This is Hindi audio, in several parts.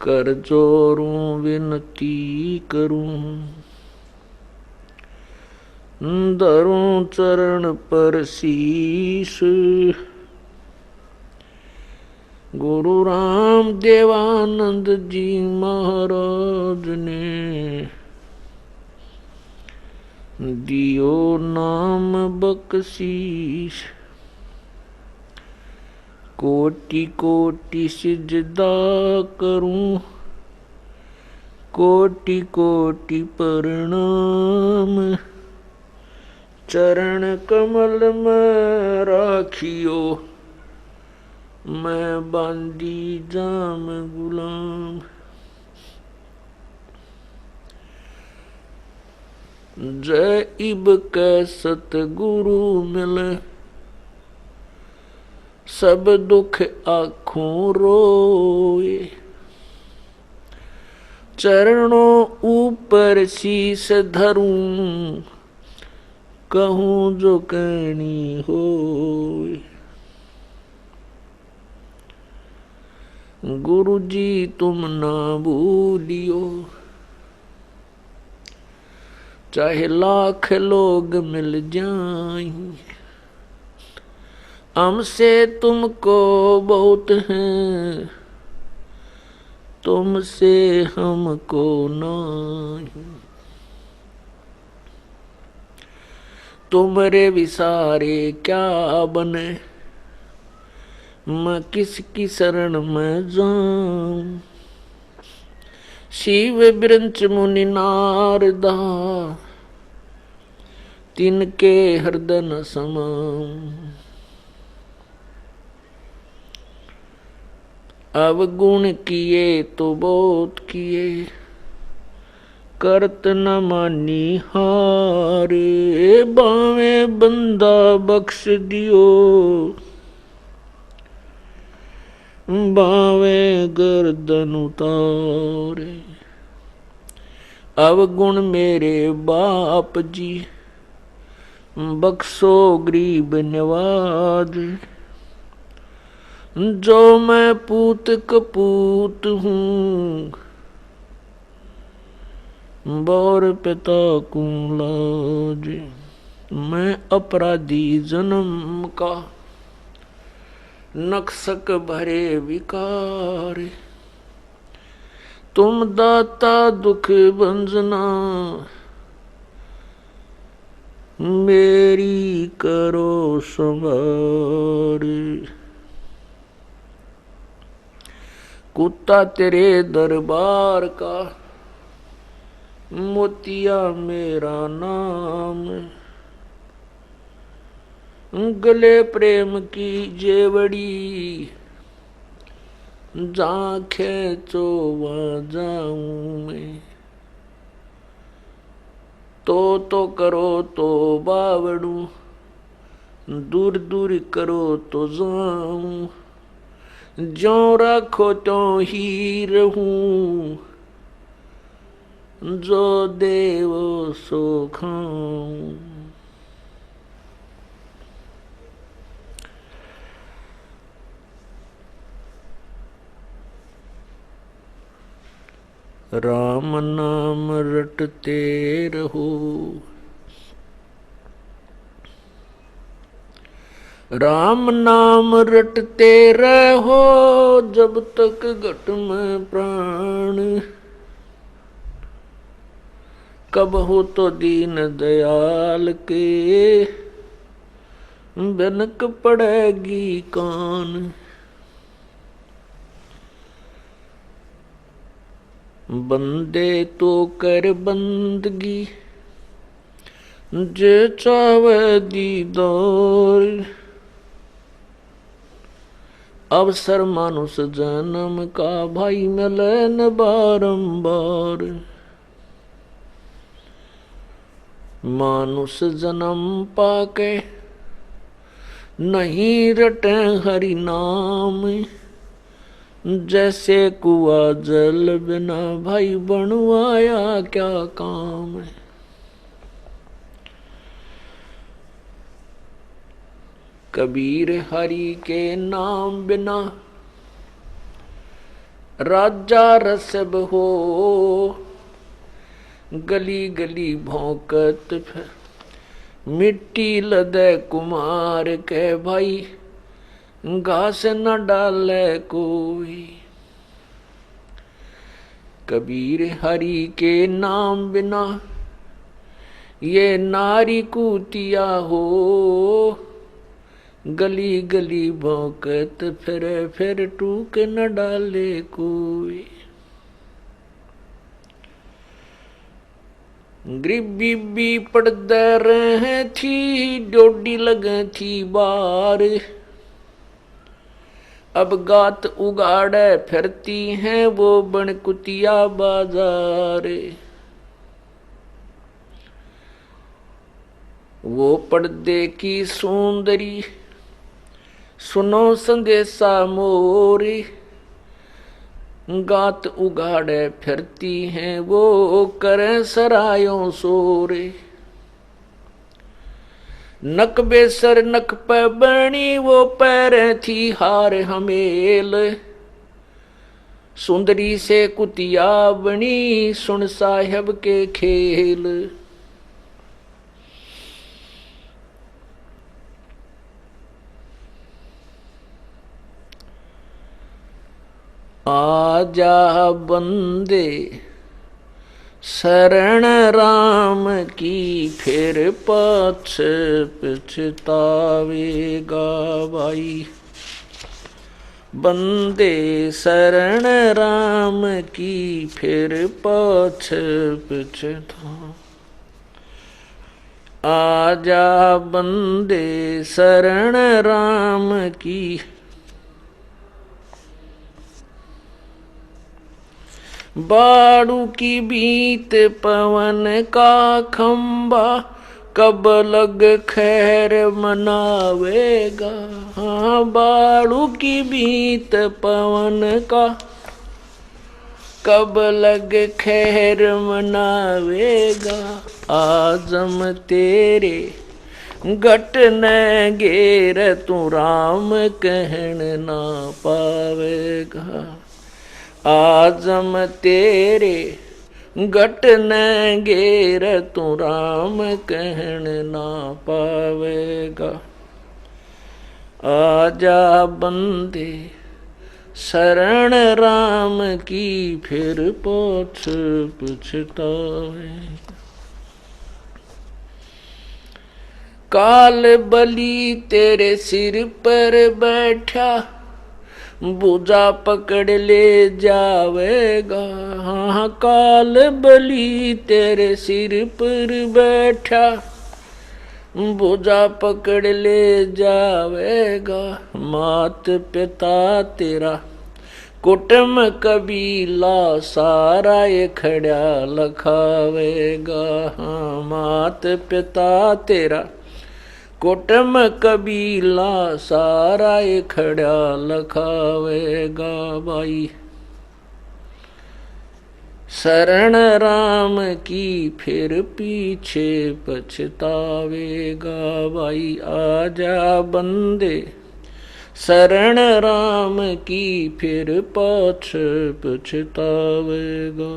कर जोरूं विनती करूं, धरूं चरण पर शीश। गुरु राम देवानंद जी महाराज ने दियो नाम बख्शीश। कोटि कोटि सिजदा करूं, कोटि कोटि प्रणाम। चरण कमल में राखियो, मैं बांदी जाम गुलाम। जय इब कै सतगुरु मिले, सब दुख आँखों रोए। चरणों ऊपर शीस धरूं, कहूँ जो कहनी होए। गुरु जी तुम ना भूलियो, चाहे लाख लोग मिल जाएं। हमसे तुमको बहुत हैं, तुमसे हमको नहीं। तुमरे विसारे क्या बने, मैं किसकी शरण में जाऊं। शिव विरंच मुनि नारदा, तिनके हृदय न समाऊं। अवगुण किए तो बहुत किए, करत न मानी हारे। बावे बंदा बख्श दियो, बावे गर्दन उतारे। अवगुण मेरे बाप जी, बख्शो गरीब नवाज। जो मैं पूत कपूत हूँ, बौर पिता को लाज। मैं अपराधी जन्म का, नक्सक भरे विकार। तुम दाता दुख भंजना, मेरी करो संभार। कुत्ता तेरे दरबार का, मोतिया मेरा नाम। गले प्रेम की जेवड़ी, जहाँ खेचो वहाँ जाऊं मैं। तो करो तो बावड़ू, दूर दूर करो तो जाऊं। ज्यों रखो त्यों ही रहूं, जो देवो सो खाऊं। राम नाम रटते रहो, राम नाम रटते रहो, जब तक घट में प्राण। कब हो तो दीन दयाल के, बनक पड़ेगी कान। बंदे तो कर बंदगी, जे चावे दीदार। अवसर मानुष जन्म का, भाई मिलन बारंबार। मानुष जन्म पाके, नहीं रटे हरि नाम। जैसे कुआ जल बिना, भाई बनवाया क्या काम। कबीर हरि के नाम बिना, राजा रसब हो गली गली भौंकत फिर मिट्टी लदे कुमार के भाई घास न डाले कोई। कबीर हरि के नाम बिना ये नारी कूतिया हो गली गली भौंकत फिर टूक न डाले कोई। गरीबी भी पड़दे रहे थी डोडी लगे थी बार अब गात उगाड़े फिरती हैं वो बनकुतिया बाजार। वो पर्दे की सुंदरी सुनो संदेशा मोरी गात उगाड़े फिरती हैं वो करें सरायों सोरे। नक बेसर नक पे बनी वो पैरें थी हार हमेल सुंदरी से कुतिया बनी सुन साहब के खेल। आजा बंदे शरण राम की फिर पाछ पछतावेगा भाई। बंदे शरण राम की फिर पाछ पछता। आजा बंदे शरण राम की बाड़ू की बीत पवन का खंबा कब लग खैर मनावेगा। हाँ बाड़ू की बीत पवन का कब लग खैर मनावेगा। आजम तेरे गट न गेर तू राम कहन ना पावेगा। आजम तेरे गट न गेर तू राम कहन ना पावेगा। आजा बंदे शरण राम की फिर पोछ पछतावेगा। काल बलि तेरे सिर पर बैठा बूझा पकड़ ले जावेगा। हाँ काल बलि तेरे सिर पर बैठा बूझा पकड़ ले जावेगा। मात पिता तेरा कुटुंब कबीला सारा ये खड़ा लखावेगा। हाँ मात पिता तेरा कुटुंब कबीला सारा ये खड़ा लखावेगा भाई। शरण राम की फिर पीछे पछतावेगा भाई। आजा बंदे शरण राम की फिर पाछ पछतावेगा।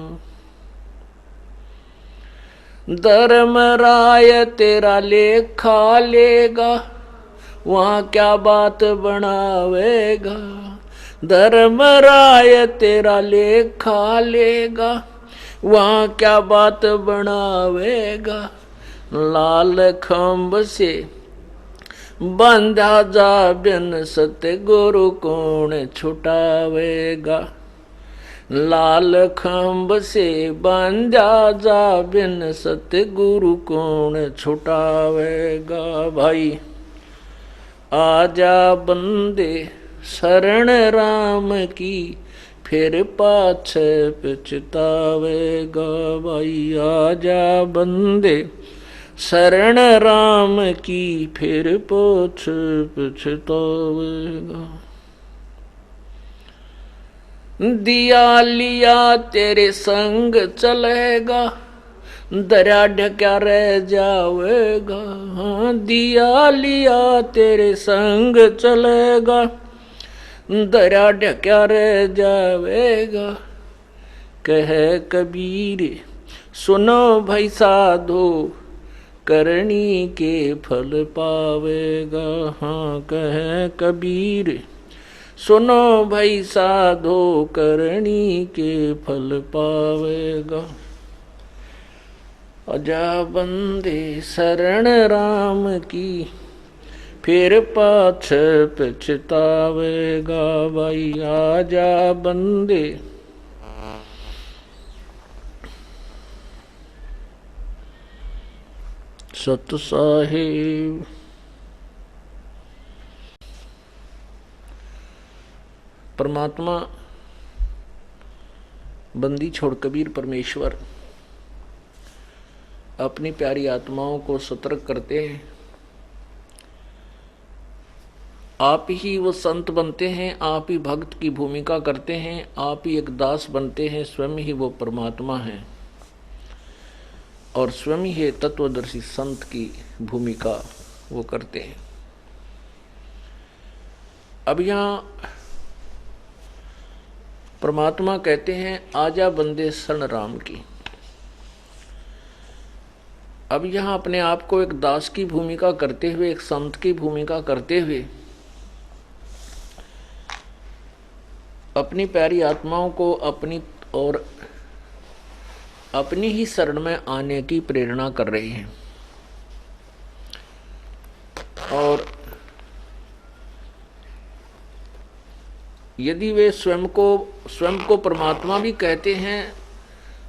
धर्मराय तेरा लेखा लेगा वहाँ क्या बात बनावेगा। धर्मराय तेरा लेखा लेगा वहाँ क्या बात बनावेगा। लाल खंभ से बंधा जा बिन सतगुरु कौन छुटावेगा। लाल खंभ से बंधा जा बिन सतगुरु कौन छुटावेगा भाई। आजा बंदे शरण राम की फिर पाछ पछतावेगा भाई। आजा बंदे शरण राम की फिर पाछ पछतावेगा। दिया लिया तेरे संग चलेगा दरिया ढक्या रह जावेगा। हाँ दिया लिया तेरे संग चलेगा दरिया ढक्या रह जावेगा। कह कबीर सुनो भाई साधो, करनी के फल पावेगा। हाँ कह कबीर सुनो भाई साधो, करनी के फल पावेगा। आजा बंदे शरण राम की, फिर पाछ पछतावेगा। भाई आजा बंदे। सत साहिब। परमात्मा बंदी छोड़ कबीर परमेश्वर अपनी प्यारी आत्माओं को सतर्क करते हैं। आप ही वो संत बनते हैं, आप ही भक्त की भूमिका करते हैं, आप ही एक दास बनते हैं, स्वयं ही वो परमात्मा हैं और स्वयं ही तत्वदर्शी संत की भूमिका वो करते हैं। अब यहाँ परमात्मा कहते हैं आजा बंदे शरण राम की। अब यहाँ अपने आप को एक दास की भूमिका करते हुए, एक संत की भूमिका करते हुए अपनी प्यारी आत्माओं को अपनी और अपनी ही शरण में आने की प्रेरणा कर रहे हैं। और यदि वे स्वयं को परमात्मा भी कहते हैं,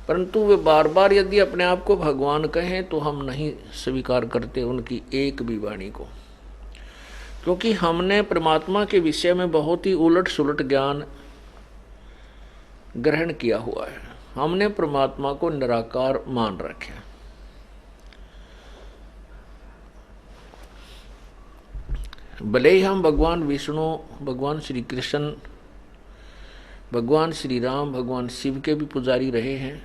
परंतु वे बार बार यदि अपने आप को भगवान कहें तो हम नहीं स्वीकार करते उनकी एक भी वाणी को, क्योंकि हमने परमात्मा के विषय में बहुत ही उलट सुलट ज्ञान ग्रहण किया हुआ है। हमने परमात्मा को निराकार मान रखा। भले ही हम भगवान विष्णु, भगवान श्री कृष्ण, भगवान श्री राम, भगवान शिव के भी पुजारी रहे हैं,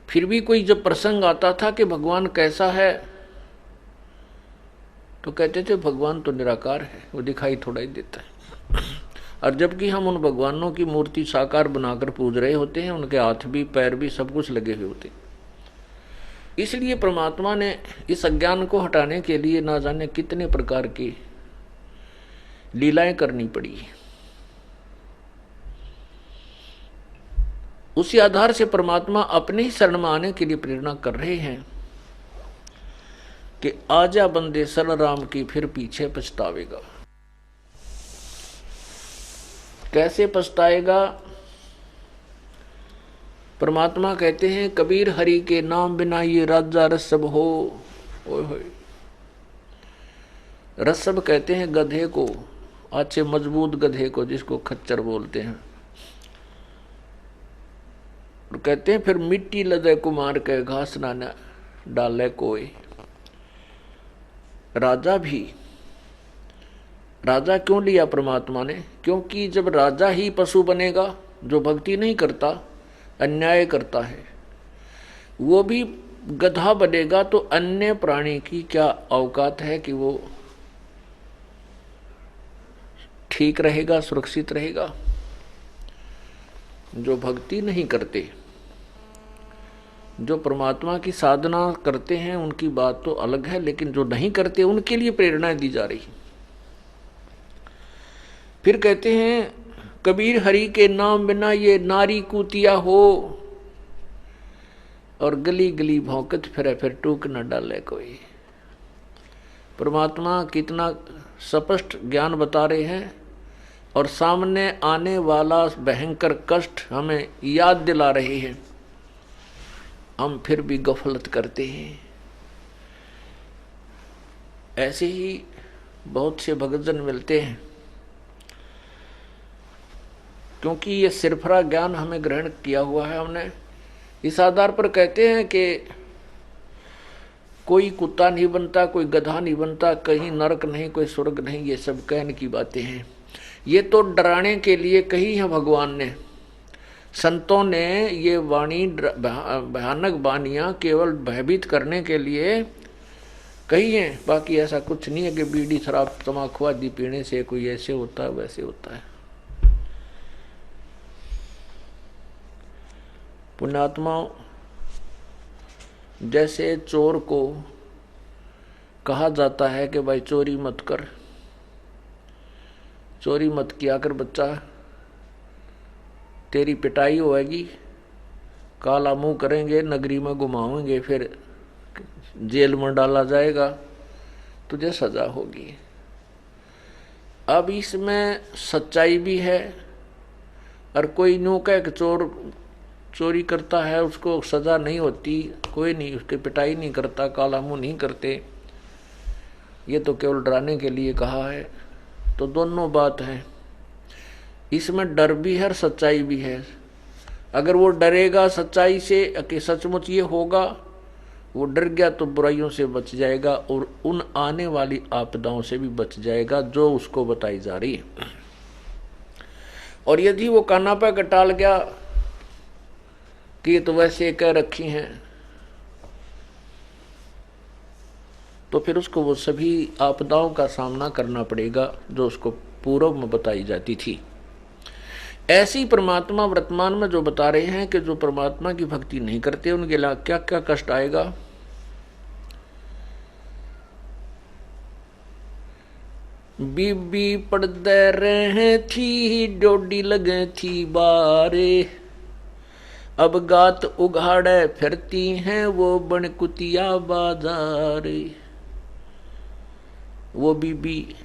फिर भी कोई जब प्रसंग आता था कि भगवान कैसा है तो कहते थे भगवान तो निराकार है, वो दिखाई थोड़ा ही देता है। और जबकि हम उन भगवानों की मूर्ति साकार बनाकर पूज रहे होते हैं, उनके हाथ भी पैर भी सब कुछ लगे हुए होते हैं। इसलिए परमात्मा ने इस अज्ञान को हटाने के लिए ना जाने कितने प्रकार की लीलाएं करनी पड़ी। उसी आधार से परमात्मा अपने ही शरण में आने के लिए प्रेरणा कर रहे हैं कि आजा बंदे शरण राम की, फिर पीछे पछतावेगा। कैसे पछताएगा? परमात्मा कहते हैं कबीर हरि के नाम बिना ये राजा रसब हो। ओए होए, रसब कहते हैं गधे को, अच्छे मजबूत गधे को, जिसको खच्चर बोलते हैं। और कहते हैं फिर मिट्टी लदे कुमार के, घास ना डाले कोई। राजा भी, राजा क्यों लिया परमात्मा ने? क्योंकि जब राजा ही पशु बनेगा, जो भक्ति नहीं करता, अन्याय करता है, वो भी गधा बनेगा, तो अन्य प्राणी की क्या औकात है कि वो ठीक रहेगा, सुरक्षित रहेगा? जो भक्ति नहीं करते, जो परमात्मा की साधना करते हैं, उनकी बात तो अलग है, लेकिन जो नहीं करते उनके लिए प्रेरणा दी जा रही। फिर कहते हैं कबीर हरि के नाम बिना ये नारी कूतिया हो, और गली गली भौंकत फिरे, फिर टूक न डाले कोई। परमात्मा कितना स्पष्ट ज्ञान बता रहे हैं और सामने आने वाला भयंकर कष्ट हमें याद दिला रहे हैं, हम फिर भी गफलत करते हैं। ऐसे ही बहुत से भक्तजन मिलते हैं, क्योंकि ये सिरफरा ज्ञान हमें ग्रहण किया हुआ है हमने। इस आधार पर कहते हैं कि कोई कुत्ता नहीं बनता, कोई गधा नहीं बनता, कहीं नरक नहीं, कोई स्वर्ग नहीं, ये सब कहने की बातें हैं। ये तो डराने के लिए कही है भगवान ने, संतों ने ये वाणी, भयानक वाणियाँ केवल भयभीत करने के लिए कही है, बाकी ऐसा कुछ नहीं है कि बीड़ी शराब तम्बाकू आदि पीने से कोई ऐसे होता है वैसे होता है। पुण्यात्माओं, जैसे चोर को कहा जाता है कि भाई चोरी मत कर, चोरी मत किया कर बच्चा, तेरी पिटाई होएगी, काला मुंह करेंगे, नगरी में घुमाएंगे, फिर जेल में डाला जाएगा, तुझे सजा होगी। अब इसमें सच्चाई भी है, और कोई यूं कह कि चोर चोरी करता है उसको सजा नहीं होती, कोई नहीं, उसकी पिटाई नहीं करता, काला मुंह नहीं करते, ये तो केवल डराने के लिए कहा है। तो दोनों बात है, इसमें डर भी है और सच्चाई भी है। अगर वो डरेगा सच्चाई से कि सचमुच ये होगा, वो डर गया तो बुराइयों से बच जाएगा और उन आने वाली आपदाओं से भी बच जाएगा जो उसको बताई जा रही है। और यदि वो काना पे कटाल गया कि ये तो वैसे कह रखी हैं, तो फिर उसको वो सभी आपदाओं का सामना करना पड़ेगा जो उसको पूर्व में बताई जाती थी। ऐसी परमात्मा वर्तमान में जो बता रहे हैं कि जो परमात्मा की भक्ति नहीं करते उनके लिए क्या क्या कष्ट आएगा। बीबी पड़दे रहे थी, डोडी लगे थी बारे, अब गात उघाड़े फिरती हैं वो बनकुतिया बाजारे। वो बीबी,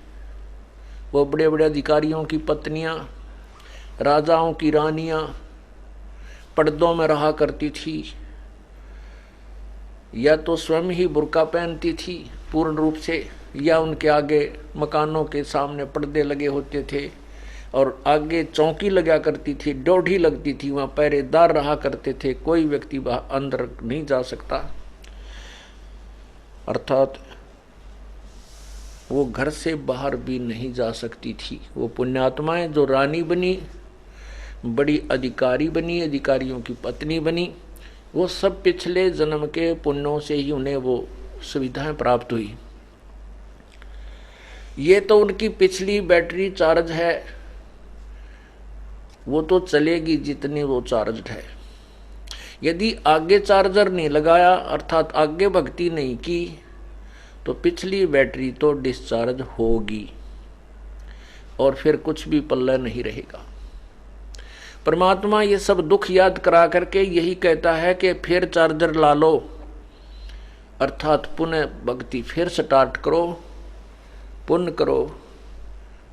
वो बड़े बड़े अधिकारियों की पत्नियां, राजाओं की रानियां पर्दों में रहा करती थी, या तो स्वयं ही बुर्का पहनती थी पूर्ण रूप से, या उनके आगे मकानों के सामने पर्दे लगे होते थे और आगे चौकी लगा करती थी, ड्योढ़ी लगती थी, वहां पहरेदार रहा करते थे, कोई व्यक्ति अंदर नहीं जा सकता। अर्थात वो घर से बाहर भी नहीं जा सकती थी। वो पुण्यात्माएं जो रानी बनी, बड़ी अधिकारी बनी, अधिकारियों की पत्नी बनी, वो सब पिछले जन्म के पुण्यों से ही उन्हें वो सुविधाएं प्राप्त हुई। ये तो उनकी पिछली बैटरी चार्ज है, वो तो चलेगी जितनी वो चार्ज है। यदि आगे चार्जर नहीं लगाया, अर्थात आगे भक्ति नहीं की, तो पिछली बैटरी तो डिस्चार्ज होगी और फिर कुछ भी पल्ले नहीं रहेगा। परमात्मा ये सब दुख याद करा करके यही कहता है कि फिर चार्जर ला लो, अर्थात पुनः भक्ति फिर स्टार्ट करो, पुण्य करो,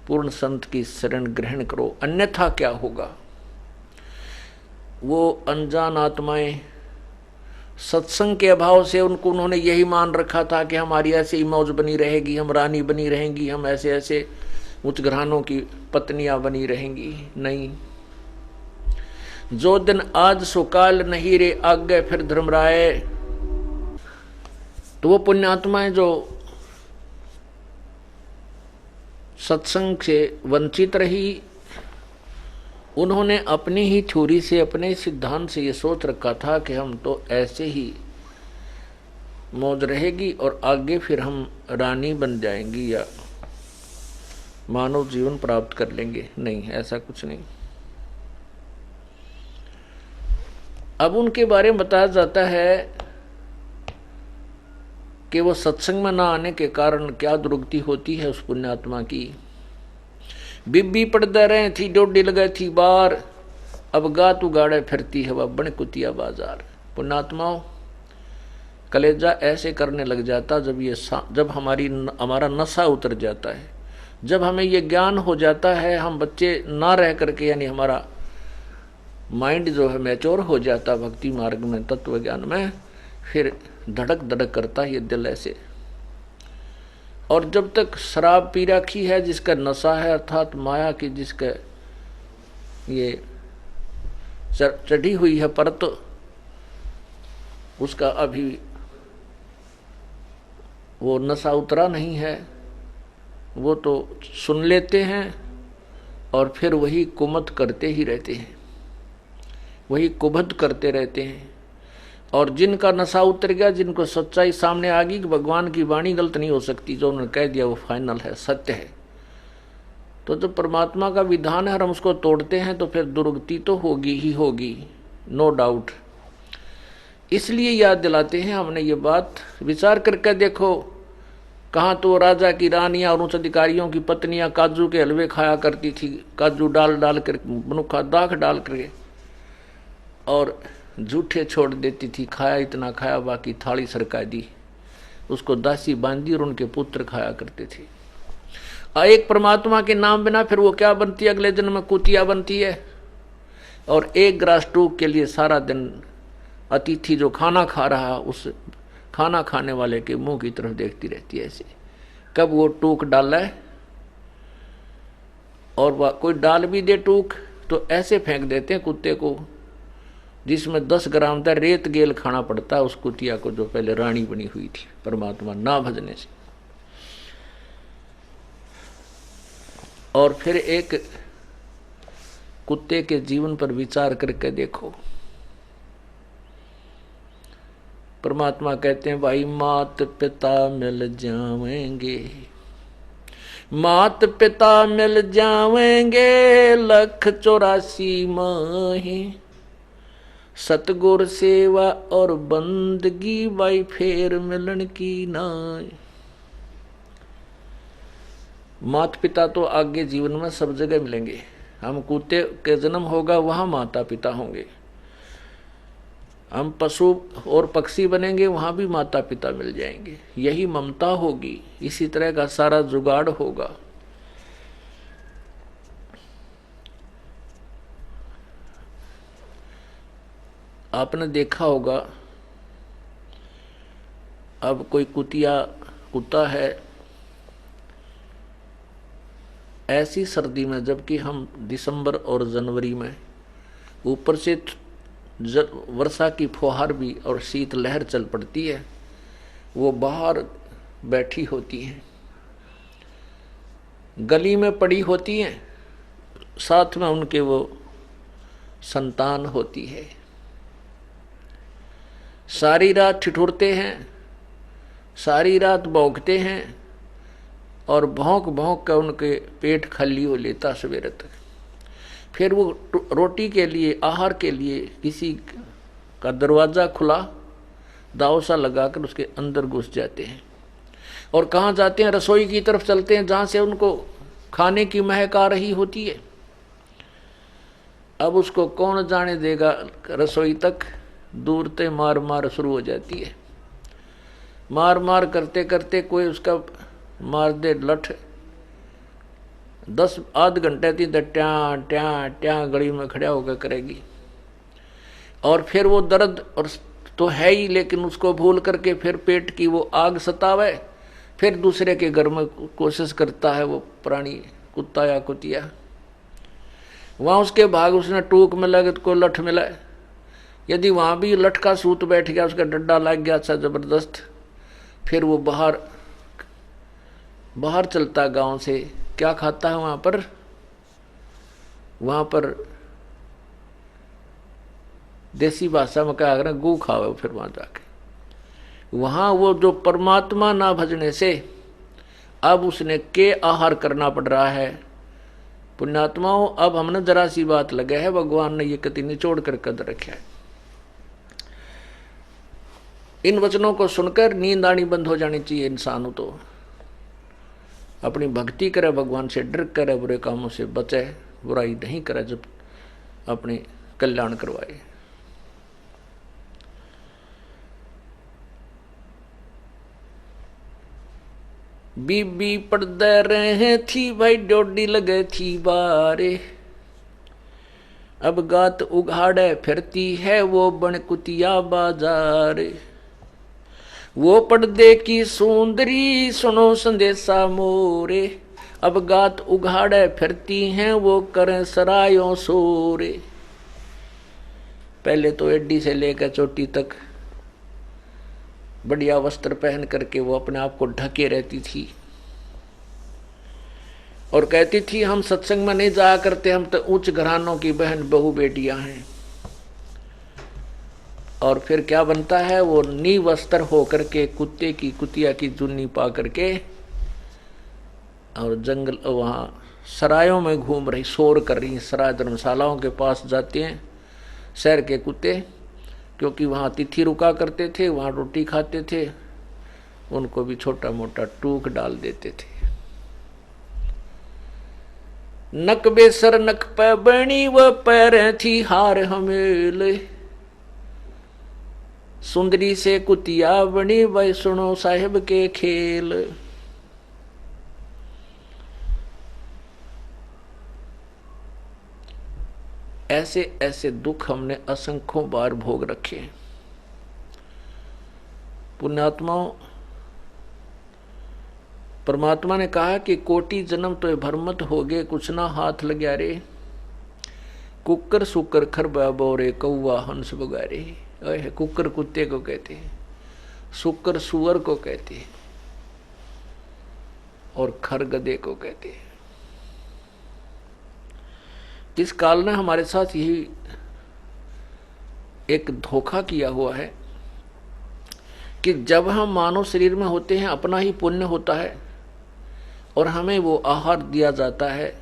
पूर्ण संत की शरण ग्रहण करो, अन्यथा क्या होगा। वो अनजान आत्माएं सत्संग के अभाव से उन्होंने यही मान रखा था कि हमारी ऐसे ही मौज बनी रहेगी, हम रानी बनी रहेंगी, हम ऐसे ऐसे उच्च घरानों की पत्नियां बनी रहेंगी। नहीं, जो दिन आज सुकाल नहीं रे आगे फिर धर्मराय। तो वो पुण्यात्माएं जो सत्संग से वंचित रही, उन्होंने अपनी ही थ्योरी से, अपने सिद्धांत से ये सोच रखा था कि हम तो ऐसे ही मौज रहेगी और आगे फिर हम रानी बन जाएंगी या मानव जीवन प्राप्त कर लेंगे। नहीं, ऐसा कुछ नहीं। अब उनके बारे में बताया जाता है कि वो सत्संग में ना आने के कारण क्या दुर्गति होती है उस पुण्यात्मा की। बिब्बी पड़दे रहे थी, डोडी लगे थी बार, अब गात उगाड़े फिरती है वह बन कुतिया बाजार। पुण्यात्माओं, कलेजा ऐसे करने लग जाता जब हमारा नशा उतर जाता है, जब हमें ये ज्ञान हो जाता है, हम बच्चे ना रह करके, यानी हमारा माइंड जो है मैच्योर हो जाता भक्ति मार्ग में, तत्व ज्ञान में, फिर धड़क धड़क करता है ये दिल ऐसे। और जब तक शराब पी रखी है, जिसका नशा है, अर्थात माया की जिसका ये चढ़ी हुई है परत, उसका अभी वो नशा उतरा नहीं है, वो तो सुन लेते हैं और फिर वही कुमत करते ही रहते हैं, वही कुबत करते रहते हैं। और जिनका नशा उतर गया, जिनको सच्चाई सामने आ गई कि भगवान की वाणी गलत नहीं हो सकती, जो उन्होंने कह दिया वो फाइनल है, सत्य है, तो जब परमात्मा का विधान है और हम उसको तोड़ते हैं तो फिर दुर्गति तो होगी ही होगी, नो डाउट। इसलिए याद दिलाते हैं हमने ये बात, विचार करके देखो, कहाँ तो राजा की रानियां और उच्च अधिकारियों की पत्नियां काजू के हलवे खाया करती थी, काजू डाल डाल कर, मनुखा दाख डाल करके, और झूठे छोड़ देती थी, खाया इतना खाया, बाकी थाली सरका दी, उसको दासी बांधी और उनके पुत्र खाया करते थे। एक परमात्मा के नाम बिना फिर वो क्या बनती है, अगले जन्म में कुतिया बनती है, और एक ग्रास टूक के लिए सारा दिन अतिथि जो खाना खा रहा उस खाना खाने वाले के मुंह की तरफ देखती रहती है, ऐसे कब वो टूक डाला है, और कोई डाल भी दे टूक तो ऐसे फेंक देते हैं कुत्ते को, जिसमें 10 ग्राम का रेत गेल खाना पड़ता है उस कुतिया को, जो पहले रानी बनी हुई थी परमात्मा ना भजने से। और फिर एक कुत्ते के जीवन पर विचार करके देखो, परमात्मा कहते हैं भाई मात पिता मिल जावेंगे, मात पिता मिल जावेंगे, 184 माहे, सतगुर सेवा और बंदगी भाई फेर मिलन की नाय। माता पिता तो आगे जीवन में सब जगह मिलेंगे, हम कुत्ते के जन्म होगा वहां माता पिता होंगे, हम पशु और पक्षी बनेंगे वहां भी माता पिता मिल जाएंगे, यही ममता होगी, इसी तरह का सारा जुगाड़ होगा। आपने देखा होगा, अब कोई कुत्ता है, ऐसी सर्दी में, जबकि हम दिसंबर और जनवरी में ऊपर से वर्षा की फुहार भी और शीत लहर चल पड़ती है, वो बाहर बैठी होती हैं, गली में पड़ी होती हैं, साथ में उनके वो संतान होती है, सारी रात ठिठुरते हैं, सारी रात भौंकते हैं, और भौंक भौंक कर उनके पेट खाली हो लेता सवेरे तक। फिर वो रोटी के लिए, आहार के लिए किसी का दरवाज़ा खुला, दाव सा लगाकर उसके अंदर घुस जाते हैं, और कहाँ जाते हैं, रसोई की तरफ चलते हैं, जहाँ से उनको खाने की महक आ रही होती है। अब उसको कौन जाने देगा, रसोई तक दूर से मार मार शुरू हो जाती है, मार मार करते करते कोई उसका मार दे लठ, 10 आध घंटे थी तो ट्या ट्या ट्या गली में खड़ा होकर करेगी, और फिर वो दर्द और तो है ही, लेकिन उसको भूल करके फिर पेट की वो आग सतावे, फिर दूसरे के घर में कोशिश करता है वो प्राणी, कुत्ता या कुतिया। वहाँ उसके भाग उसने टूक मिला तो कोई लठ मिला, यदि वहाँ भी लठ का सूत बैठ गया, उसका डंडा लग गया अच्छा जबरदस्त, फिर वो बाहर चलता गांव से, क्या खाता है वहाँ पर देसी भाषा में क्या करें, गू खावे। फिर वहाँ जाके वहाँ वो जो परमात्मा ना भजने से अब उसने के आहार करना पड़ रहा है। पुण्यात्माओं, अब हमने जरा सी बात लगे है, भगवान ने ये कति निचोड़ कर कद रखा है। इन वचनों को सुनकर नींद आनी बंद हो जानी चाहिए इंसान तो, अपनी भक्ति करे, भगवान से डर करे, बुरे कामों से बचे, बुराई नहीं करे, जब अपने कल्याण करवाए। बीबी पढ़ते रहे थी भाई, डोडी लगे थी बारे, अब गात उघाड़े फिरती है वो बन कुतिया बाजारे, वो पर्दे की सुंदरी सुनो संदेशा मोरे, अब गात उघाड़े फिरती हैं वो करें सरायों सोरे। पहले तो एडी से लेकर चोटी तक बढ़िया वस्त्र पहन करके वो अपने आप को ढके रहती थी, और कहती थी हम सत्संग में नहीं जाया करते, हम तो उच्च घरानों की बहन बहू बेटियां हैं। और फिर क्या बनता है, वो निवस्त्र होकर के कुत्ते की कुतिया की चुन्नी पा करके और जंगल वहाँ सरायों में घूम रही, शोर कर रही, सराय धर्मशालाओं के पास जाते हैं शहर के कुत्ते, क्योंकि वहाँ अतिथि रुका करते थे, वहाँ रोटी खाते थे, उनको भी छोटा मोटा टूक डाल देते थे। नक बेसर नक पे बनी व पैर थी हार हमेले, सुंदरी से कुतिया बनी वह सुनो साहिब के खेल। ऐसे ऐसे दुख हमने असंख्यों बार भोग रखे हैं। पुण्यात्माओं, परमात्मा ने कहा कि कोटि जन्म तो भरमत हो गए, कुछ ना हाथ लग्या रे, कुकर सुकर खरबा बोरे कौआ हंस बगारे। कुकर कुत्ते को कहते हैं, सुकर सुअर को कहते हैं, और खर गधे को कहते हैं। इस काल ने हमारे साथ यही एक धोखा किया हुआ है कि जब हम मानव शरीर में होते हैं अपना ही पुण्य होता है और हमें वो आहार दिया जाता है,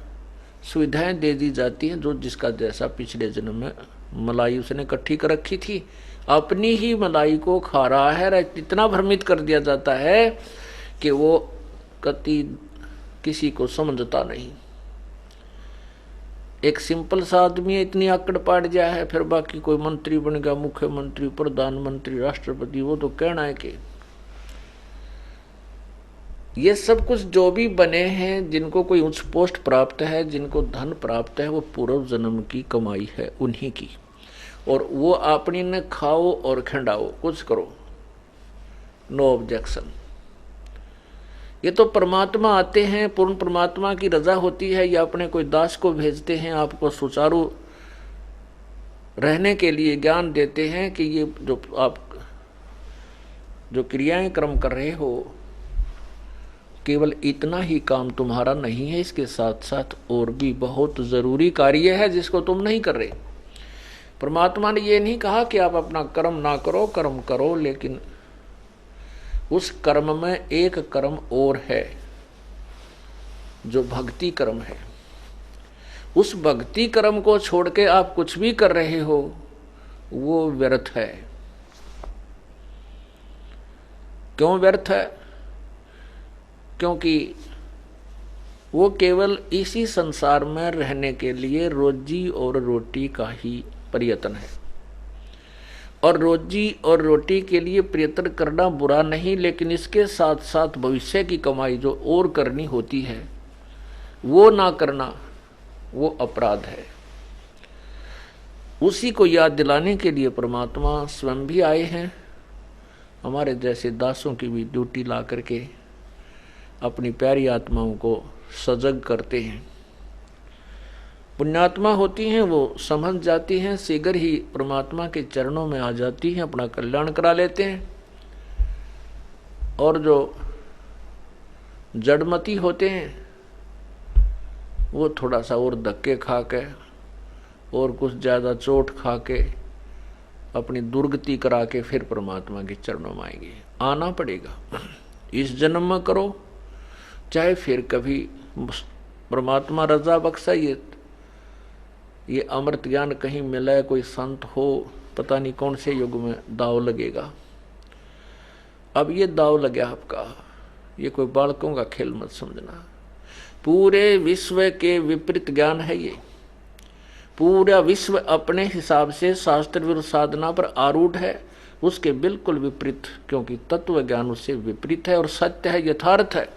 सुविधाएं दे दी जाती हैं, जो जिसका जैसा पिछले जन्म में मलाई उसने इकट्ठी कर रखी थी, अपनी ही मलाई को खा रहा है। इतना भ्रमित कर दिया जाता है कि वो कति किसी को समझता नहीं। एक सिंपल सा आदमी है, इतनी आकड़ पाट गया है, फिर बाकी कोई मंत्री बन गया, मुख्यमंत्री, प्रधानमंत्री, राष्ट्रपति, वो तो कहना है कि ये सब कुछ जो भी बने हैं, जिनको कोई उच्च पोस्ट प्राप्त है, जिनको धन प्राप्त है, वो पूर्व जन्म की कमाई है उन्हीं की, और वो अपनी ने खाओ और खंडाओ, कुछ करो, नो ऑब्जेक्शन। ये तो परमात्मा आते हैं, पूर्ण परमात्मा की रजा होती है, या अपने कोई दास को भेजते हैं, आपको सुचारू रहने के लिए ज्ञान देते हैं कि ये जो आप जो क्रियाएं कर्म कर रहे हो, केवल इतना ही काम तुम्हारा नहीं है, इसके साथ साथ और भी बहुत जरूरी कार्य है जिसको तुम नहीं कर रहे। परमात्मा ने ये नहीं कहा कि आप अपना कर्म ना करो, कर्म करो, लेकिन उस कर्म में एक कर्म और है जो भक्ति कर्म है। उस भक्ति कर्म को छोड़ के आप कुछ भी कर रहे हो, वो व्यर्थ है। क्यों व्यर्थ है? क्योंकि वो केवल इसी संसार में रहने के लिए रोजी और रोटी का ही प्रयत्न है, और रोजी और रोटी के लिए प्रयत्न करना बुरा नहीं, लेकिन इसके साथ साथ भविष्य की कमाई जो और करनी होती है वो ना करना, वो अपराध है। उसी को याद दिलाने के लिए परमात्मा स्वयं भी आए हैं, हमारे जैसे दासों की भी ड्यूटी ला करके अपनी प्यारी आत्माओं को सजग करते हैं। पुण्यात्मा होती हैं, वो समझ जाती हैं, शीघ्र ही परमात्मा के चरणों में आ जाती हैं, अपना कल्याण करा लेते हैं। और जो जड़मती होते हैं, वो थोड़ा सा और धक्के खा के और कुछ ज़्यादा चोट खा के अपनी दुर्गति करा के फिर परमात्मा के चरणों में आएंगे। आना पड़ेगा, इस जन्म में करो, चाहे फिर कभी परमात्मा रजा बख्शा ये अमृत ज्ञान कहीं मिला है, कोई संत हो, पता नहीं कौन से युग में दाव लगेगा। अब ये दाव लगे आपका, ये कोई बालकों का खेल मत समझना। पूरे विश्व के विपरीत ज्ञान है ये। पूरा विश्व अपने हिसाब से शास्त्र विरुद्ध साधना पर आरूढ़ है, उसके बिल्कुल विपरीत, क्योंकि तत्व ज्ञान उससे विपरीत है और सत्य है, यथार्थ है।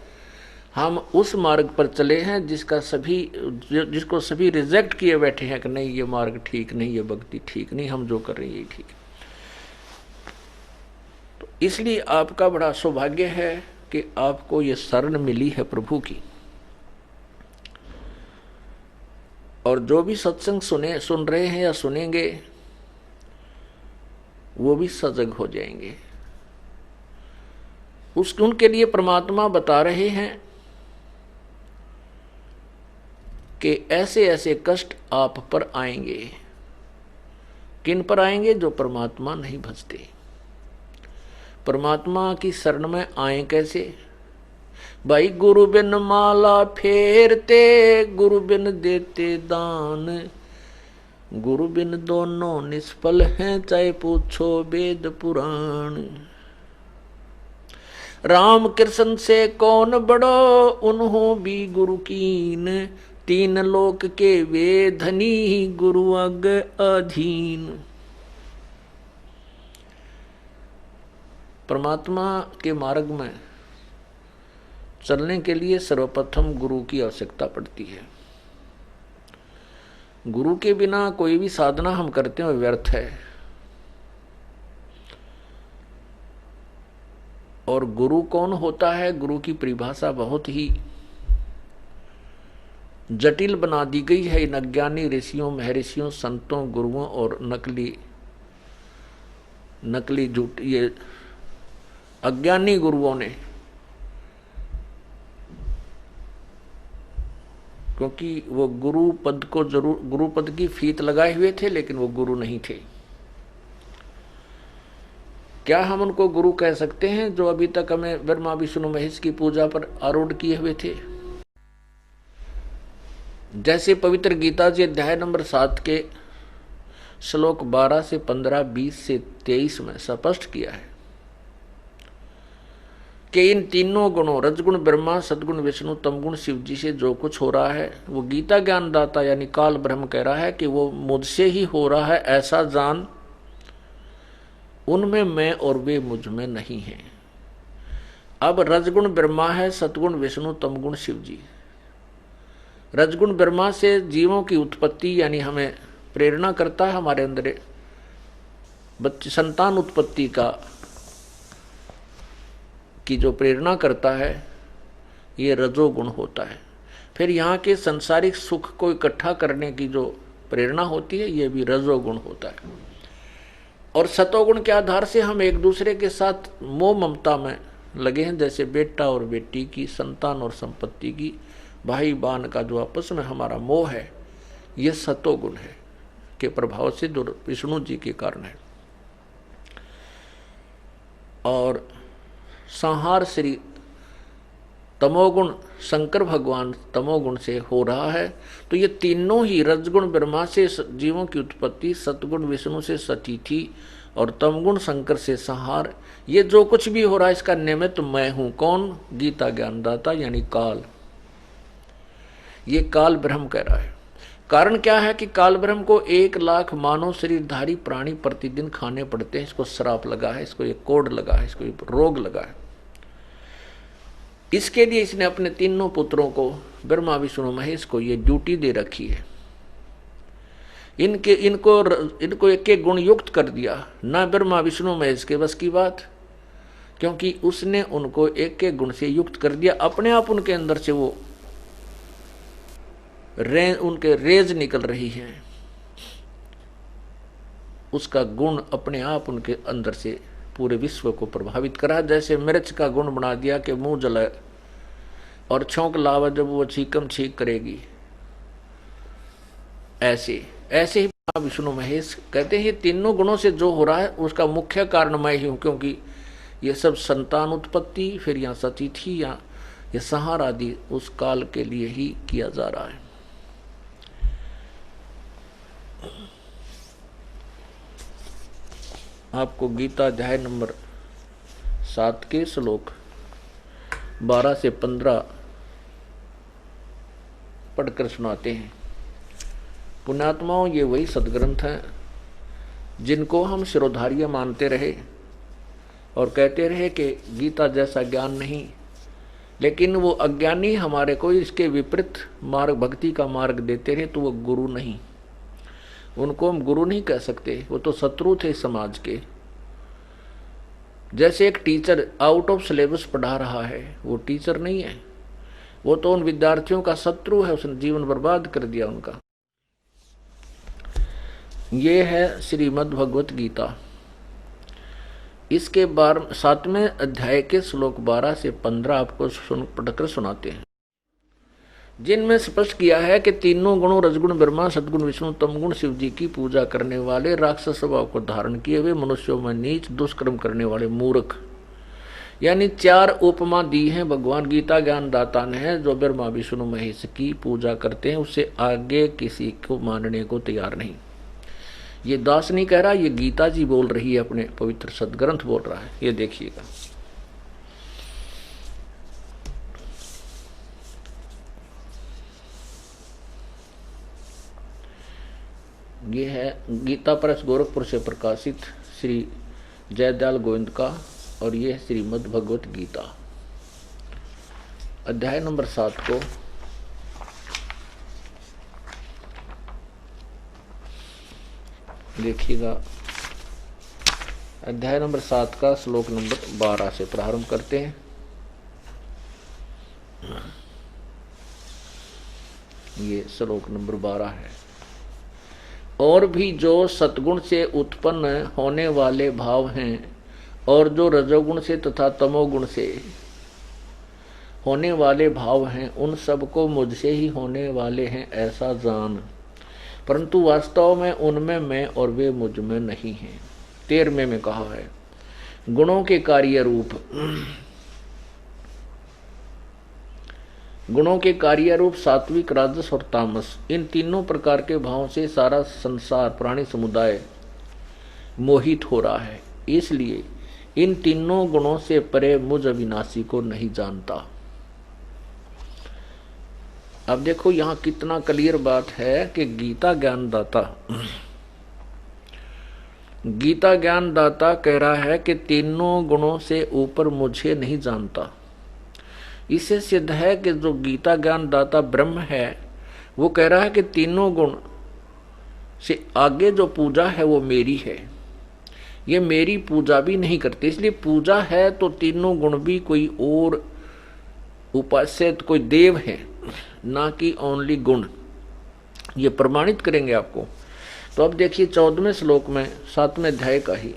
हम उस मार्ग पर चले हैं जिसको सभी रिजेक्ट किए बैठे हैं कि नहीं ये मार्ग ठीक नहीं, ये भक्ति ठीक नहीं, हम जो कर रहे हैं ये ठीक है। तो इसलिए आपका बड़ा सौभाग्य है कि आपको ये शरण मिली है प्रभु की। और जो भी सत्संग सुन रहे हैं या सुनेंगे, वो भी सजग हो जाएंगे। उनके लिए परमात्मा बता रहे हैं कि ऐसे ऐसे कष्ट आप पर आएंगे, किन पर आएंगे? जो परमात्मा नहीं भजते। परमात्मा की शरण में आए कैसे? भाई गुरु बिन माला फेरते, गुरु बिन देते दान, गुरु बिन दोनों निष्फल हैं, चाहे पूछो वेद पुराण। राम कृष्ण से कौन बड़ो, उन्हों भी गुरु कीन, तीन लोक के वे धनी, गुरु अग अधीन। परमात्मा के मार्ग में चलने के लिए सर्वप्रथम गुरु की आवश्यकता पड़ती है। गुरु के बिना कोई भी साधना हम करते हैं व्यर्थ है। और गुरु कौन होता है? गुरु की परिभाषा बहुत ही जटिल बना दी गई है इन अज्ञानी ऋषियों, महर्षियों, संतों, गुरुओं और नकली झूठ ये अज्ञानी गुरुओं ने। क्योंकि वो गुरु पद को जरूर गुरु पद की फीत लगाए हुए थे, लेकिन वो गुरु नहीं थे। क्या हम उनको गुरु कह सकते हैं जो अभी तक हमें ब्रह्मा विष्णु महेश की पूजा पर आरूढ़ किए हुए थे? जैसे पवित्र गीता जी अध्याय नंबर 7 के श्लोक 12 से 15, 20 से 23 में स्पष्ट किया है कि इन तीनों गुणों रजगुण ब्रह्मा, सदगुण विष्णु, तमगुण शिव जी से जो कुछ हो रहा है वो गीता ज्ञानदाता यानी काल ब्रह्म कह रहा है कि वो मुझसे ही हो रहा है, ऐसा जान। उनमें मैं और वे मुझ में नहीं हैं। अब रजगुण ब्रह्मा है, सतगुण विष्णु, तमगुण शिव जी। रजगुण ब्रह्मा से जीवों की उत्पत्ति यानी हमें प्रेरणा करता है, हमारे अंदर बच्चे संतान उत्पत्ति की जो प्रेरणा करता है ये रजोगुण होता है। फिर यहाँ के संसारिक सुख को इकट्ठा करने की जो प्रेरणा होती है ये भी रजोगुण होता है। और सतोगुण के आधार से हम एक दूसरे के साथ मोह ममता में लगे हैं, जैसे बेटा और बेटी की, संतान और संपत्ति की, भाई बहन का जो आपस में हमारा मोह है ये सतोगुण है के प्रभाव से जो विष्णु जी के कारण है। और संहार श्री तमोगुण शंकर भगवान तमोगुण से हो रहा है। तो ये तीनों ही रजगुण ब्रह्मा से जीवों की उत्पत्ति, सतगुण विष्णु से सतीथि और तमगुण शंकर से संहार, ये जो कुछ भी हो रहा है इसका निमित्त मैं हूं। कौन? गीता ज्ञानदाता यानी काल। ये काल ब्रह्म कह रहा है। कारण क्या है कि काल ब्रह्म को 1 लाख मानव शरीरधारी प्राणी प्रतिदिन खाने पड़ते हैं। इसको श्राप लगा है, इसको ये कोड लगा है, इसको ये रोग लगा है। इसके लिए इसने अपने तीनों पुत्रों को, ब्रह्मा विष्णु महेश को, ये ड्यूटी दे रखी है। इनको एक एक गुण युक्त कर दिया। ना ब्रह्मा विष्णु महेश के बस की बात, क्योंकि उसने उनको एक एक गुण से युक्त कर दिया। अपने आप उनके अंदर से वो उनके रेज निकल रही है, उसका गुण अपने आप उनके अंदर से पूरे विश्व को प्रभावित करा। जैसे मिर्च का गुण बना दिया कि मुंह जलाए और छौंक लावा जब वो छीकम छीक करेगी, ऐसे ही विष्णु महेश कहते हैं ये तीनों गुणों से जो हो रहा है उसका मुख्य कारण मैं ही हूं। क्योंकि ये सब संतान उत्पत्ति, फिर यहाँ सतीथि या ये संहार आदि उस काल के लिए ही किया जा रहा है। आपको गीता अध्याय नंबर 7 के श्लोक 12 से 15 पढ़कर सुनाते हैं। पुण्यात्माओं, ये वही सदग्रंथ हैं जिनको हम शिरोधार्य मानते रहे और कहते रहे कि गीता जैसा ज्ञान नहीं, लेकिन वो अज्ञानी हमारे को इसके विपरीत मार्ग, भक्ति का मार्ग देते रहे, तो वो गुरु नहीं। उनको हम गुरु नहीं कह सकते, वो तो शत्रु थे समाज के। जैसे एक टीचर आउट ऑफ सिलेबस पढ़ा रहा है, वो टीचर नहीं है, वो तो उन विद्यार्थियों का शत्रु है, उसने जीवन बर्बाद कर दिया उनका। ये है श्रीमद् भगवत गीता। इसके 7वें अध्याय के श्लोक 12 से 15 आपको पढ़कर सुनाते हैं। जिनमें स्पष्ट किया है कि तीनों गुणों रजगुण ब्रह्मा, सदगुण विष्णु, तमगुण शिव जी की पूजा करने वाले, राक्षस स्वभाव को धारण किए हुए, मनुष्यों में नीच, दुष्कर्म करने वाले मूर्ख, यानी 4 उपमा दी हैं भगवान गीता ज्ञान दाता ने। जो ब्रह्मा विष्णु महेश की पूजा करते हैं उससे आगे किसी को मानने को तैयार नहीं। ये दास नहीं कह रहा, ये गीता जी बोल रही है, अपने पवित्र सदग्रंथ बोल रहा है। ये देखिएगा, ये है गीता प्रेस गोरखपुर से प्रकाशित श्री जयदयाल गोविंद का, और ये श्रीमद् भगवत गीता अध्याय नंबर 7 को देखिएगा। अध्याय नंबर 7 का श्लोक नंबर 12 से प्रारंभ करते हैं। ये श्लोक नंबर 12 है। और भी जो सतगुण से उत्पन्न होने वाले भाव हैं और जो रजोगुण से तथा तमोगुण से होने वाले भाव हैं, उन सबको मुझसे ही होने वाले हैं ऐसा जान, परंतु वास्तव में उनमें मैं और वे मुझ में नहीं हैं। 13वें में कहा है, गुणों के कार्य रूप, गुणों के कार्य रूप सात्विक, राजस और तामस, इन तीनों प्रकार के भावों से सारा संसार प्राणी समुदाय मोहित हो रहा है। इसलिए इन तीनों गुणों से परे मुझ अविनाशी को नहीं जानता। अब देखो यहां कितना क्लियर बात है कि गीता ज्ञान दाता कह रहा है कि तीनों गुणों से ऊपर मुझे नहीं जानता। इससे सिद्ध है कि जो गीता ज्ञान दाता ब्रह्म है वो कह रहा है कि तीनों गुण से आगे जो पूजा है वो मेरी है, ये मेरी पूजा भी नहीं करते। इसलिए पूजा है तो तीनों गुण भी कोई और उपास्य कोई देव है, ना कि ओनली गुण। ये प्रमाणित करेंगे आपको। तो अब देखिए 14वें श्लोक में 7वें अध्याय का ही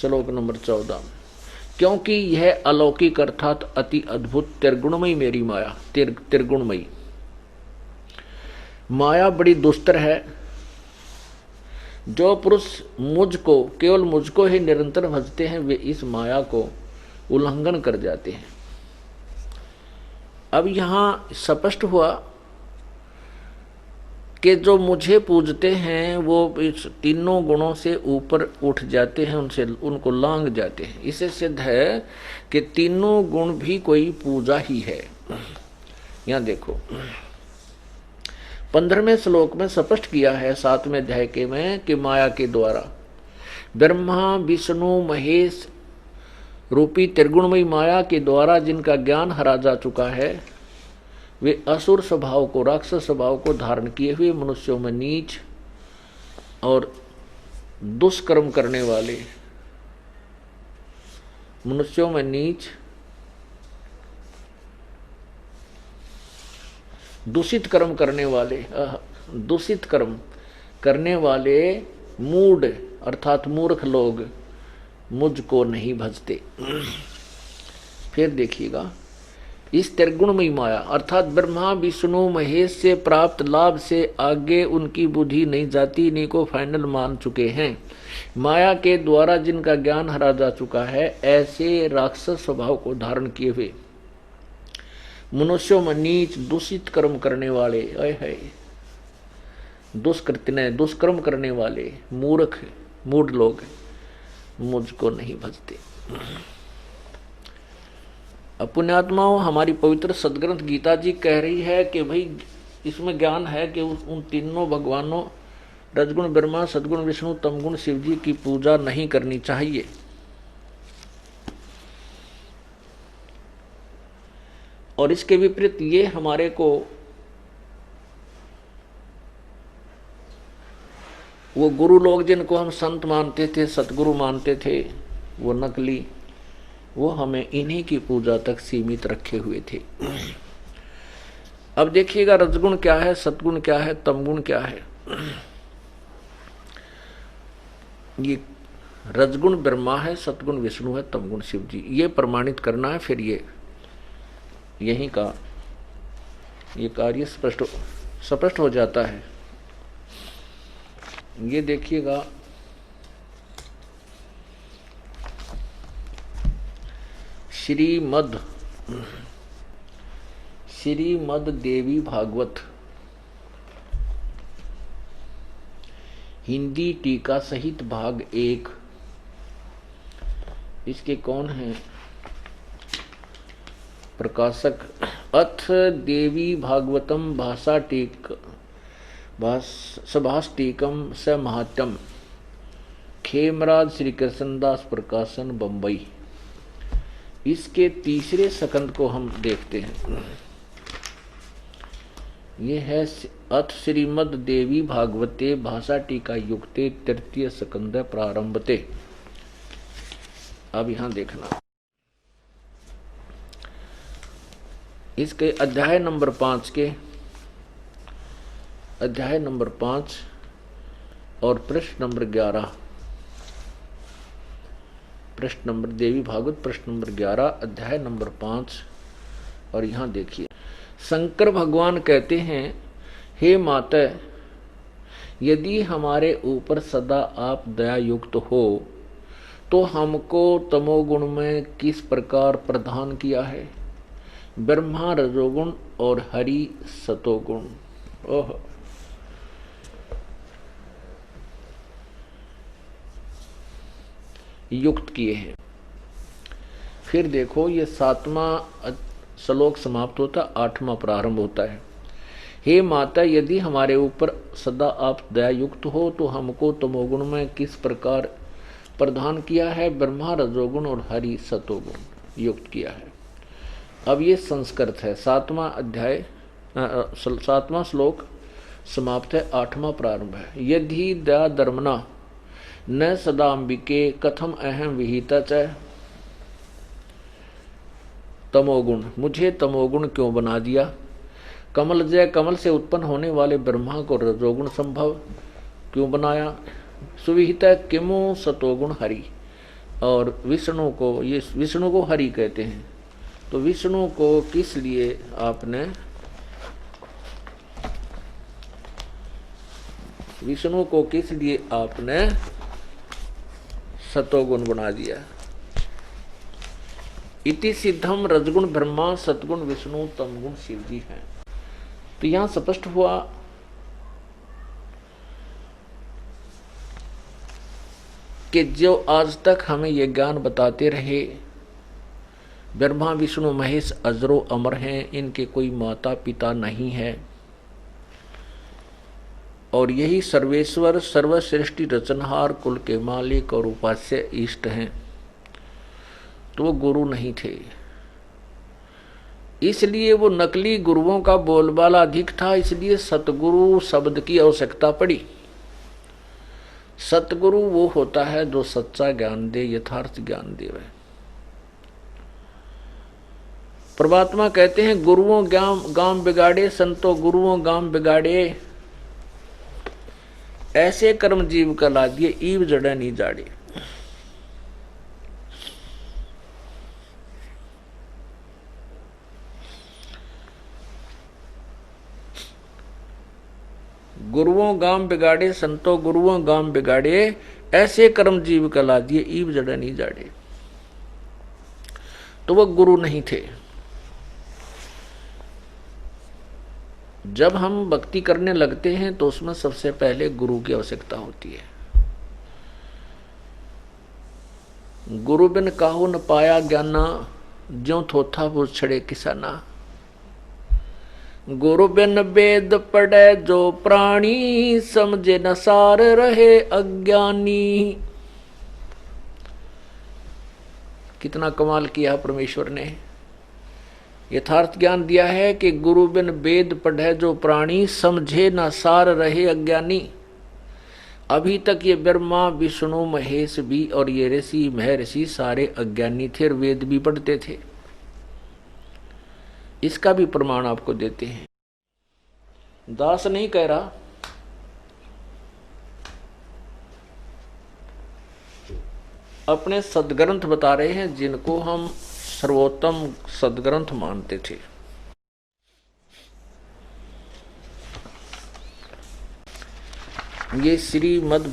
श्लोक नंबर 14, क्योंकि यह अलौकिक अर्थात अति अद्भुत त्रिगुणमयी मेरी माया, त्रिगुणमयी माया बड़ी दुस्तर है। जो पुरुष मुझको, केवल मुझको ही निरंतर भजते हैं, वे इस माया को उल्लंघन कर जाते हैं। अब यहां स्पष्ट हुआ कि जो मुझे पूजते हैं वो इस तीनों गुणों से ऊपर उठ जाते हैं, उनसे उनको लांघ जाते हैं। इससे सिद्ध है कि तीनों गुण भी कोई पूजा ही है। यहां देखो 15वें श्लोक में स्पष्ट किया है 7वें अध्याय के में कि माया के द्वारा ब्रह्मा विष्णु महेश रूपी त्रिगुणमयी माया के द्वारा जिनका ज्ञान हरा जा चुका है, वे असुर स्वभाव को, राक्षस स्वभाव को धारण किए हुए मनुष्यों में नीच और दुष्कर्म करने वाले, मनुष्यों में नीच दूषित कर्म करने वाले मूढ़ अर्थात मूर्ख लोग मुझको नहीं भजते। फिर देखिएगा, इस त्रिगुणमयी माया अर्थात ब्रह्मा विष्णु महेश से प्राप्त लाभ से आगे उनकी बुद्धि नहीं जाती, इन्हीं को फाइनल मान चुके हैं। माया के द्वारा जिनका ज्ञान हरा जा चुका है, ऐसे राक्षस स्वभाव को धारण किए हुए मनुष्यों में नीच दूषित कर्म करने वाले, दुष्कर्म करने वाले मूढ़ लोग मुझको नहीं भजते। पुण्यात्माओं, हमारी पवित्र सदग्रंथ गीता जी कह रही है कि भाई इसमें ज्ञान है कि उन तीनों भगवानों रजगुण ब्रह्मा, सदगुण विष्णु, तमगुण शिव जी की पूजा नहीं करनी चाहिए। और इसके विपरीत ये हमारे को वो गुरु लोग जिनको हम संत मानते थे, सतगुरु मानते थे, वो नकली, वो हमें इन्हीं की पूजा तक सीमित रखे हुए थे। अब देखिएगा रजगुण क्या है, सतगुण क्या है, तमगुण क्या है। ये रजगुण ब्रह्मा है, सतगुण विष्णु है, तमगुण शिव जी, ये प्रमाणित करना है। फिर ये यहीं का ये कार्य स्पष्ट हो जाता है। ये देखिएगा, श्रीमद् देवी भागवत हिंदी टीका सहित भाग 1। इसके कौन हैं प्रकाशक? अथ देवी भागवतम सभाष्टीकम स महात्यम, खेमराज श्री कृष्णदास प्रकाशन, बंबई। इसके तीसरे सकंद को हम देखते हैं। ये है अथ श्रीमद् देवी भागवते भाषा टीका युक्ते तृतीय सकंद प्रारंभते। अब यहां देखना, इसके अध्याय नंबर 5 और पृष्ठ नंबर 11, पृष्ठ नंबर देवी भागवत पृष्ठ नंबर 11 अध्याय नंबर 5। और यहां देखिए, शंकर भगवान कहते हैं, हे माता, यदि हमारे ऊपर सदा आप दया युक्त हो तो हमको तमोगुण में किस प्रकार प्रदान किया है? ब्रह्मा रजोगुण और हरि सतोगुण युक्त किए हैं। फिर देखो, ये 7वां श्लोक समाप्त होता, 8वां प्रारंभ होता है। हे माता, यदि हमारे ऊपर सदा आप दया युक्त हो तो हमको तमोगुण में किस प्रकार प्रदान किया है? ब्रह्मा रजोगुण और हरि सतोगुण युक्त किया है। अब ये संस्कृत है। 7वां श्लोक समाप्त है, 8वां प्रारंभ है। यदि दया धर्मना न सदा अंबिके कथम अहम विहिता च तमोगुण, मुझे तमोगुण क्यों बना दिया? कमल जय, कमल से उत्पन्न होने वाले ब्रह्मा को रजोगुण संभव क्यों बनाया? सुविहिता किमु सतोगुण हरि, और विष्णु को, ये विष्णु को हरि कहते हैं, तो विष्णु को किस लिए आपने सतोगुण बना दिया? इति सिद्धम रजगुण ब्रह्मा सतगुण विष्णु तमगुण शिव जी हैं। तो यहां स्पष्ट हुआ कि जो आज तक हमें ये ज्ञान बताते रहे, ब्रह्मा विष्णु महेश अजरो अमर हैं, इनके कोई माता पिता नहीं है, और यही सर्वेश्वर सर्वश्रेष्ठी रचनहार कुल के मालिक और उपास्य इष्ट हैं, तो वो गुरु नहीं थे। इसलिए वो नकली गुरुओं का बोलबाला अधिक था, इसलिए सतगुरु शब्द की आवश्यकता पड़ी। सतगुरु वो होता है जो सच्चा ज्ञान दे, यथार्थ ज्ञान दे। परमात्मा कहते हैं, गुरुओं गांव बिगाड़े, संतो गुरुओं गांव बिगाड़े, ऐसे कर्म जीव का ला दिए, ईव जड़े नहीं जाड़े। गुरुओं गांव बिगाड़े, संतो गुरुओं गांव बिगाड़े, ऐसे कर्म जीव का ला दिए, ईव जड़े नहीं जाड़े। तो वह गुरु नहीं थे। जब हम भक्ति करने लगते हैं तो उसमें सबसे पहले गुरु की आवश्यकता होती है। गुरु बिन काहू न पाया ज्ञाना, ज्यों थोथा वो छड़े किसाना। गुरु बिन वेद पढ़े जो प्राणी, समझे न सार रहे अज्ञानी। कितना कमाल किया परमेश्वर ने, यथार्थ ज्ञान दिया है कि गुरु बिन वेद पढ़े जो प्राणी, समझे न सार रहे अज्ञानी। अभी तक ये ब्रह्मा विष्णु महेश भी और ये ऋषि महर्षि सारे अज्ञानी थे और वेद भी पढ़ते थे। इसका भी प्रमाण आपको देते हैं। दास नहीं कह रहा, अपने सदग्रंथ बता रहे हैं, जिनको हम सर्वोत्तम सदग्रंथ मानते थे। ये श्रीमद्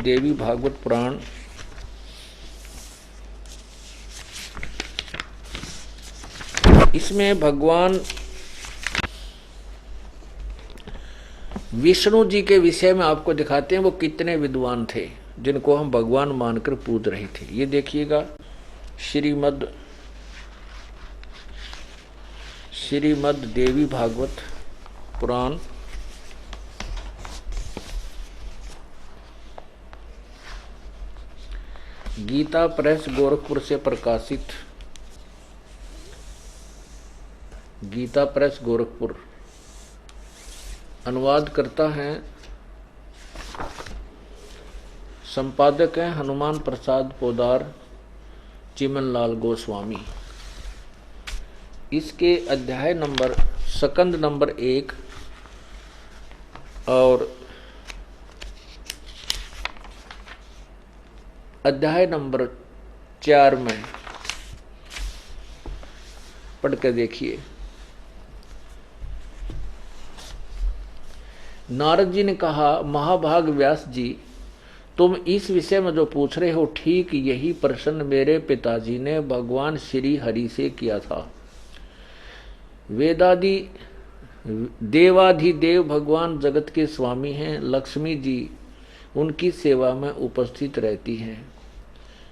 देवी भागवत पुराण इसमें भगवान विष्णु जी के विषय में आपको दिखाते हैं वो कितने विद्वान थे, जिनको हम भगवान मानकर पूज रहे थे। ये देखिएगा श्रीमद् देवी भागवत पुराण गीता प्रेस गोरखपुर से प्रकाशित, गीता प्रेस गोरखपुर। अनुवाद करता है, संपादक हैं हनुमान प्रसाद पोदार, चिमनलाल गोस्वामी। इसके अध्याय नंबर स्कंद नंबर 1 और अध्याय नंबर 4 में पढ़ कर देखिए। नारद जी ने कहा, महाभाग व्यास जी, तुम इस विषय में जो पूछ रहे हो, ठीक यही प्रश्न मेरे पिताजी ने भगवान श्री हरि से किया था। वेदादि देवाधिदेव भगवान जगत के स्वामी हैं। लक्ष्मी जी उनकी सेवा में उपस्थित रहती हैं।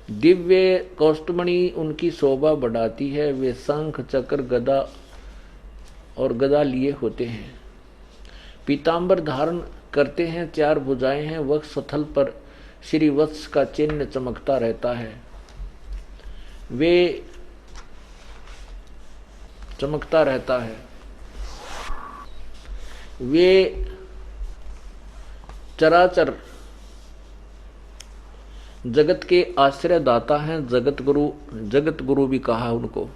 दिव्य कौस्तुमणि उनकी शोभा बढ़ाती है। वे शंख चक्र गदा और गदा लिए होते हैं। पीताम्बर धारण करते हैं। 4 भुजाएं हैं। वक्ष स्थल पर श्री वत्स का चिन्ह चमकता रहता है। वे चमकता रहता है। वे चराचर जगत के आश्रय दाता हैं। जगत गुरु भी कहा उनको,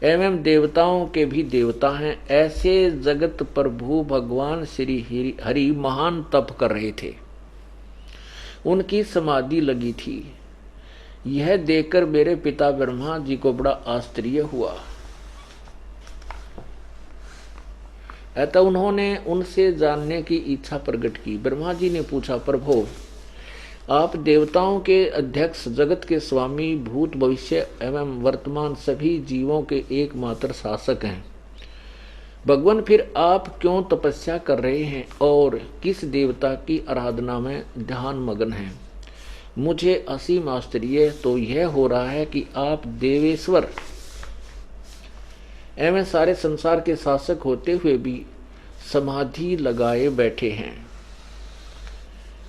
एवं देवताओं के भी देवता हैं। ऐसे जगत प्रभु भगवान श्री हरि महान तप कर रहे थे। उनकी समाधि लगी थी। यह देखकर मेरे पिता ब्रह्मा जी को बड़ा आश्चर्य हुआ। अतः उन्होंने उनसे जानने की इच्छा प्रकट की। ब्रह्मा जी ने पूछा, प्रभु आप देवताओं के अध्यक्ष, जगत के स्वामी, भूत भविष्य एवं वर्तमान सभी जीवों के एकमात्र शासक हैं। भगवान, फिर आप क्यों तपस्या कर रहे हैं और किस देवता की आराधना में ध्यान मग्न हैं? मुझे असीम आश्चर्य तो यह हो रहा है कि आप देवेश्वर एवं सारे संसार के शासक होते हुए भी समाधि लगाए बैठे हैं।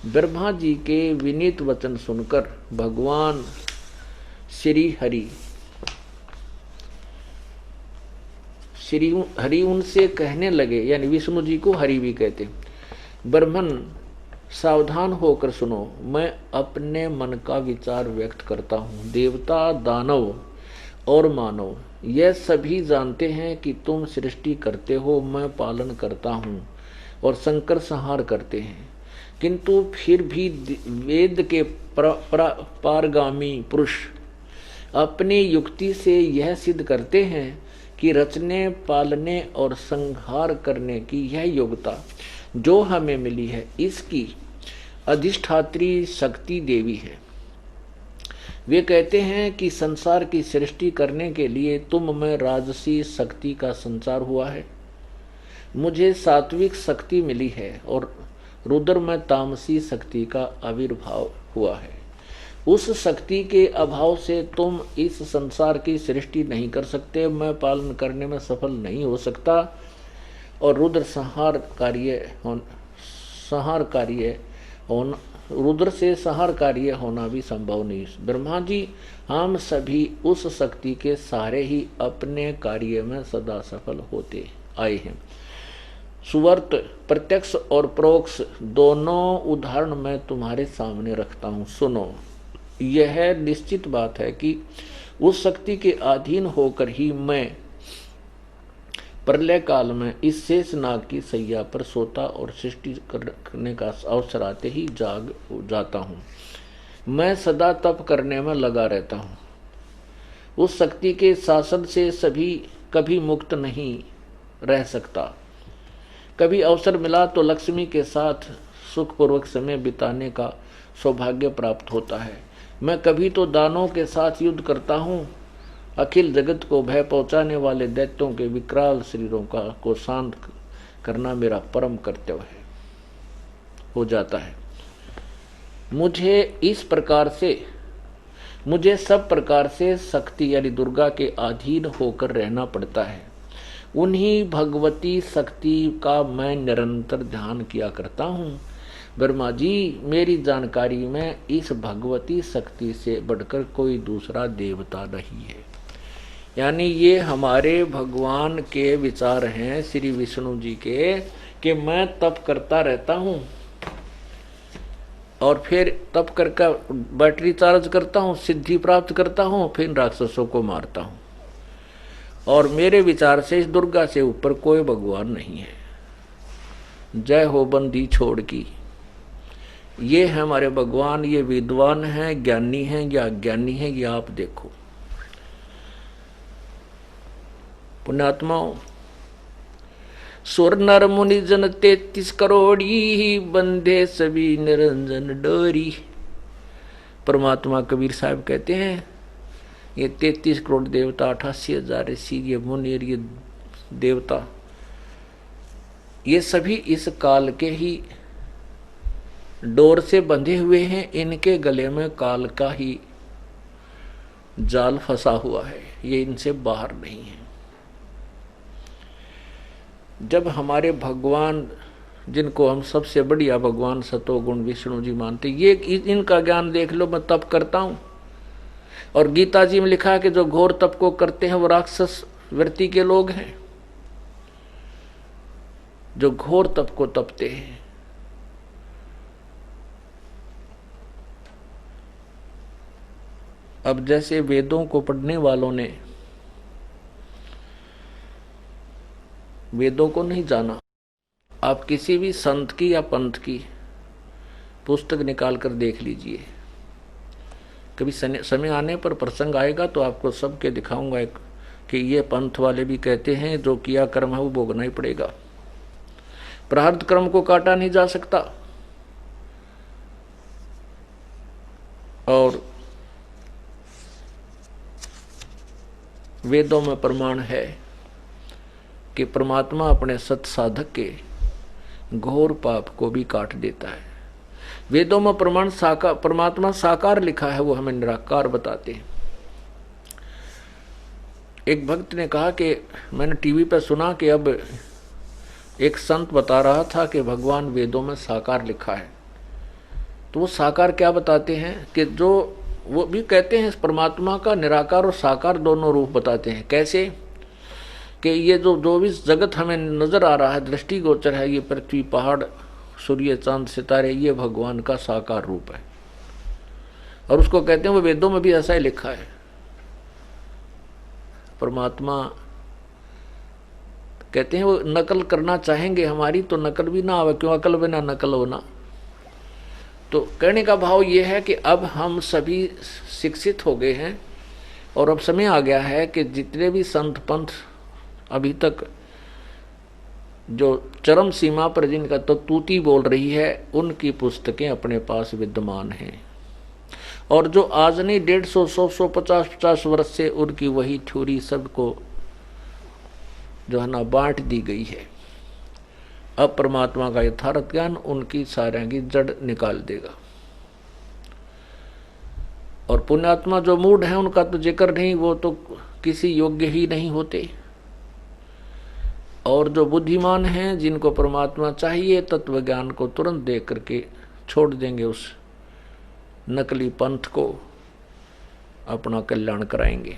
ब्रह्मा जी के विनीत वचन सुनकर भगवान श्री हरि उनसे कहने लगे, यानी विष्णु जी को हरि भी कहते, ब्रह्मन सावधान होकर सुनो, मैं अपने मन का विचार व्यक्त करता हूँ। देवता, दानव और मानव यह सभी जानते हैं कि तुम सृष्टि करते हो, मैं पालन करता हूँ और संकर संहार करते हैं। किंतु फिर भी वेद के पारगामी पुरुष अपनी युक्ति से यह सिद्ध करते हैं कि रचने, पालने और संहार करने की यह योग्यता जो हमें मिली है, इसकी अधिष्ठात्री शक्ति देवी है। वे कहते हैं कि संसार की सृष्टि करने के लिए तुम में राजसी शक्ति का संचार हुआ है, मुझे सात्विक शक्ति मिली है और रुद्र में तामसी शक्ति का आविर्भाव हुआ है। उस शक्ति के अभाव से तुम इस संसार की सृष्टि नहीं कर सकते, मैं पालन करने में सफल नहीं हो सकता और रुद्र से संहार कार्य होना भी संभव नहीं। ब्रह्मा जी, हम सभी उस शक्ति के सहारे ही अपने कार्य में सदा सफल होते आए हैं। सुवर्त, प्रत्यक्ष और परोक्ष दोनों उदाहरण मैं तुम्हारे सामने रखता हूँ, सुनो। यह निश्चित बात है कि उस शक्ति के अधीन होकर ही मैं प्रलय काल में इस शेष नाग की सैया पर सोता और सृष्टि करने का अवसर आते ही जाग जाता हूँ। मैं सदा तप करने में लगा रहता हूँ। उस शक्ति के शासन से सभी कभी मुक्त नहीं रह सकता। कभी अवसर मिला तो लक्ष्मी के साथ सुखपूर्वक समय बिताने का सौभाग्य प्राप्त होता है। मैं कभी तो दानों के साथ युद्ध करता हूँ। अखिल जगत को भय पहुँचाने वाले दैत्यों के विकराल शरीरों को शांत करना मेरा परम कर्तव्य है, हो जाता है। मुझे सब प्रकार से शक्ति यानी दुर्गा के अधीन होकर रहना पड़ता है। उन्हीं भगवती शक्ति का मैं निरंतर ध्यान किया करता हूँ। ब्रह्मा जी, मेरी जानकारी में इस भगवती शक्ति से बढ़कर कोई दूसरा देवता नहीं है। यानी ये हमारे भगवान के विचार हैं श्री विष्णु जी के, कि मैं तप करता रहता हूँ और फिर तप करके बैटरी चार्ज करता हूँ, सिद्धि प्राप्त करता हूँ, फिर राक्षसों को मारता हूँ। और मेरे विचार से इस दुर्गा से ऊपर कोई भगवान नहीं है। जय हो बंदी छोड़ की। ये है हमारे भगवान। ये विद्वान हैं, ज्ञानी हैं या अज्ञानी हैं, ये आप देखो। पुण्यात्माओं, सुर नर मुनि जन 33 करोड़ी, बंधे सभी निरंजन डोरी। परमात्मा कबीर साहब कहते हैं ये 33 करोड़ देवता, 88,000 ऋषि, ये मुनि, ये देवता, ये सभी इस काल के ही डोर से बंधे हुए हैं। इनके गले में काल का ही जाल फंसा हुआ है, ये इनसे बाहर नहीं है। जब हमारे भगवान, जिनको हम सबसे बढ़िया भगवान सतोगुण विष्णु जी मानते, ये इनका ज्ञान देख लो, मैं तप करता हूं। और गीता जी में लिखा है कि जो घोर तप को करते हैं वो राक्षस वृत्ति के लोग हैं, जो घोर तप को तपते हैं। अब जैसे वेदों को पढ़ने वालों ने वेदों को नहीं जाना, आप किसी भी संत की या पंथ की पुस्तक निकाल कर देख लीजिए। कभी समय आने पर प्रसंग आएगा तो आपको सबके दिखाऊंगा कि ये पंथ वाले भी कहते हैं जो किया कर्म है वो भोगना ही पड़ेगा। प्रारब्ध कर्म को काटा नहीं जा सकता। और वेदों में प्रमाण है कि परमात्मा अपने सत साधक के घोर पाप को भी काट देता है। वेदों में प्रमाण साकार, परमात्मा साकार लिखा है, वो हमें निराकार बताते हैं। एक भक्त ने कहा कि मैंने टीवी पर सुना कि अब एक संत बता रहा था कि भगवान वेदों में साकार लिखा है। तो वो साकार क्या बताते हैं कि जो वो भी कहते हैं परमात्मा का निराकार और साकार दोनों रूप बताते हैं। कैसे कि ये जो भी जगत हमें नजर आ रहा है, दृष्टिगोचर है, ये पृथ्वी, पहाड़, सूर्य, चांद, सितारे, ये भगवान का साकार रूप है। और उसको कहते हैं वो वेदों में भी ऐसा ही लिखा है। परमात्मा कहते हैं वो नकल करना चाहेंगे हमारी तो नकल भी ना आवे, क्यों अकल बिना नकल होना। तो कहने का भाव ये है कि अब हम सभी शिक्षित हो गए हैं और अब समय आ गया है कि जितने भी संत पंथ अभी तक जो चरम सीमा पर जिनका तो तूती बोल रही है, उनकी पुस्तकें अपने पास विद्यमान हैं। और जो आज नहीं 150, 100, 50 वर्ष से उनकी वही थ्योरी सबको जो है ना बांट दी गई है। अब परमात्मा का यथार्थ ज्ञान उनकी सारे की जड़ निकाल देगा। और पुण्यात्मा जो मूड है उनका तो जिक्र नहीं, वो तो किसी योग्य ही नहीं होते। और जो बुद्धिमान हैं, जिनको परमात्मा चाहिए, तत्व ज्ञान को तुरंत देख करके छोड़ देंगे, उस नकली पंथ को अपना कल्याण कराएंगे।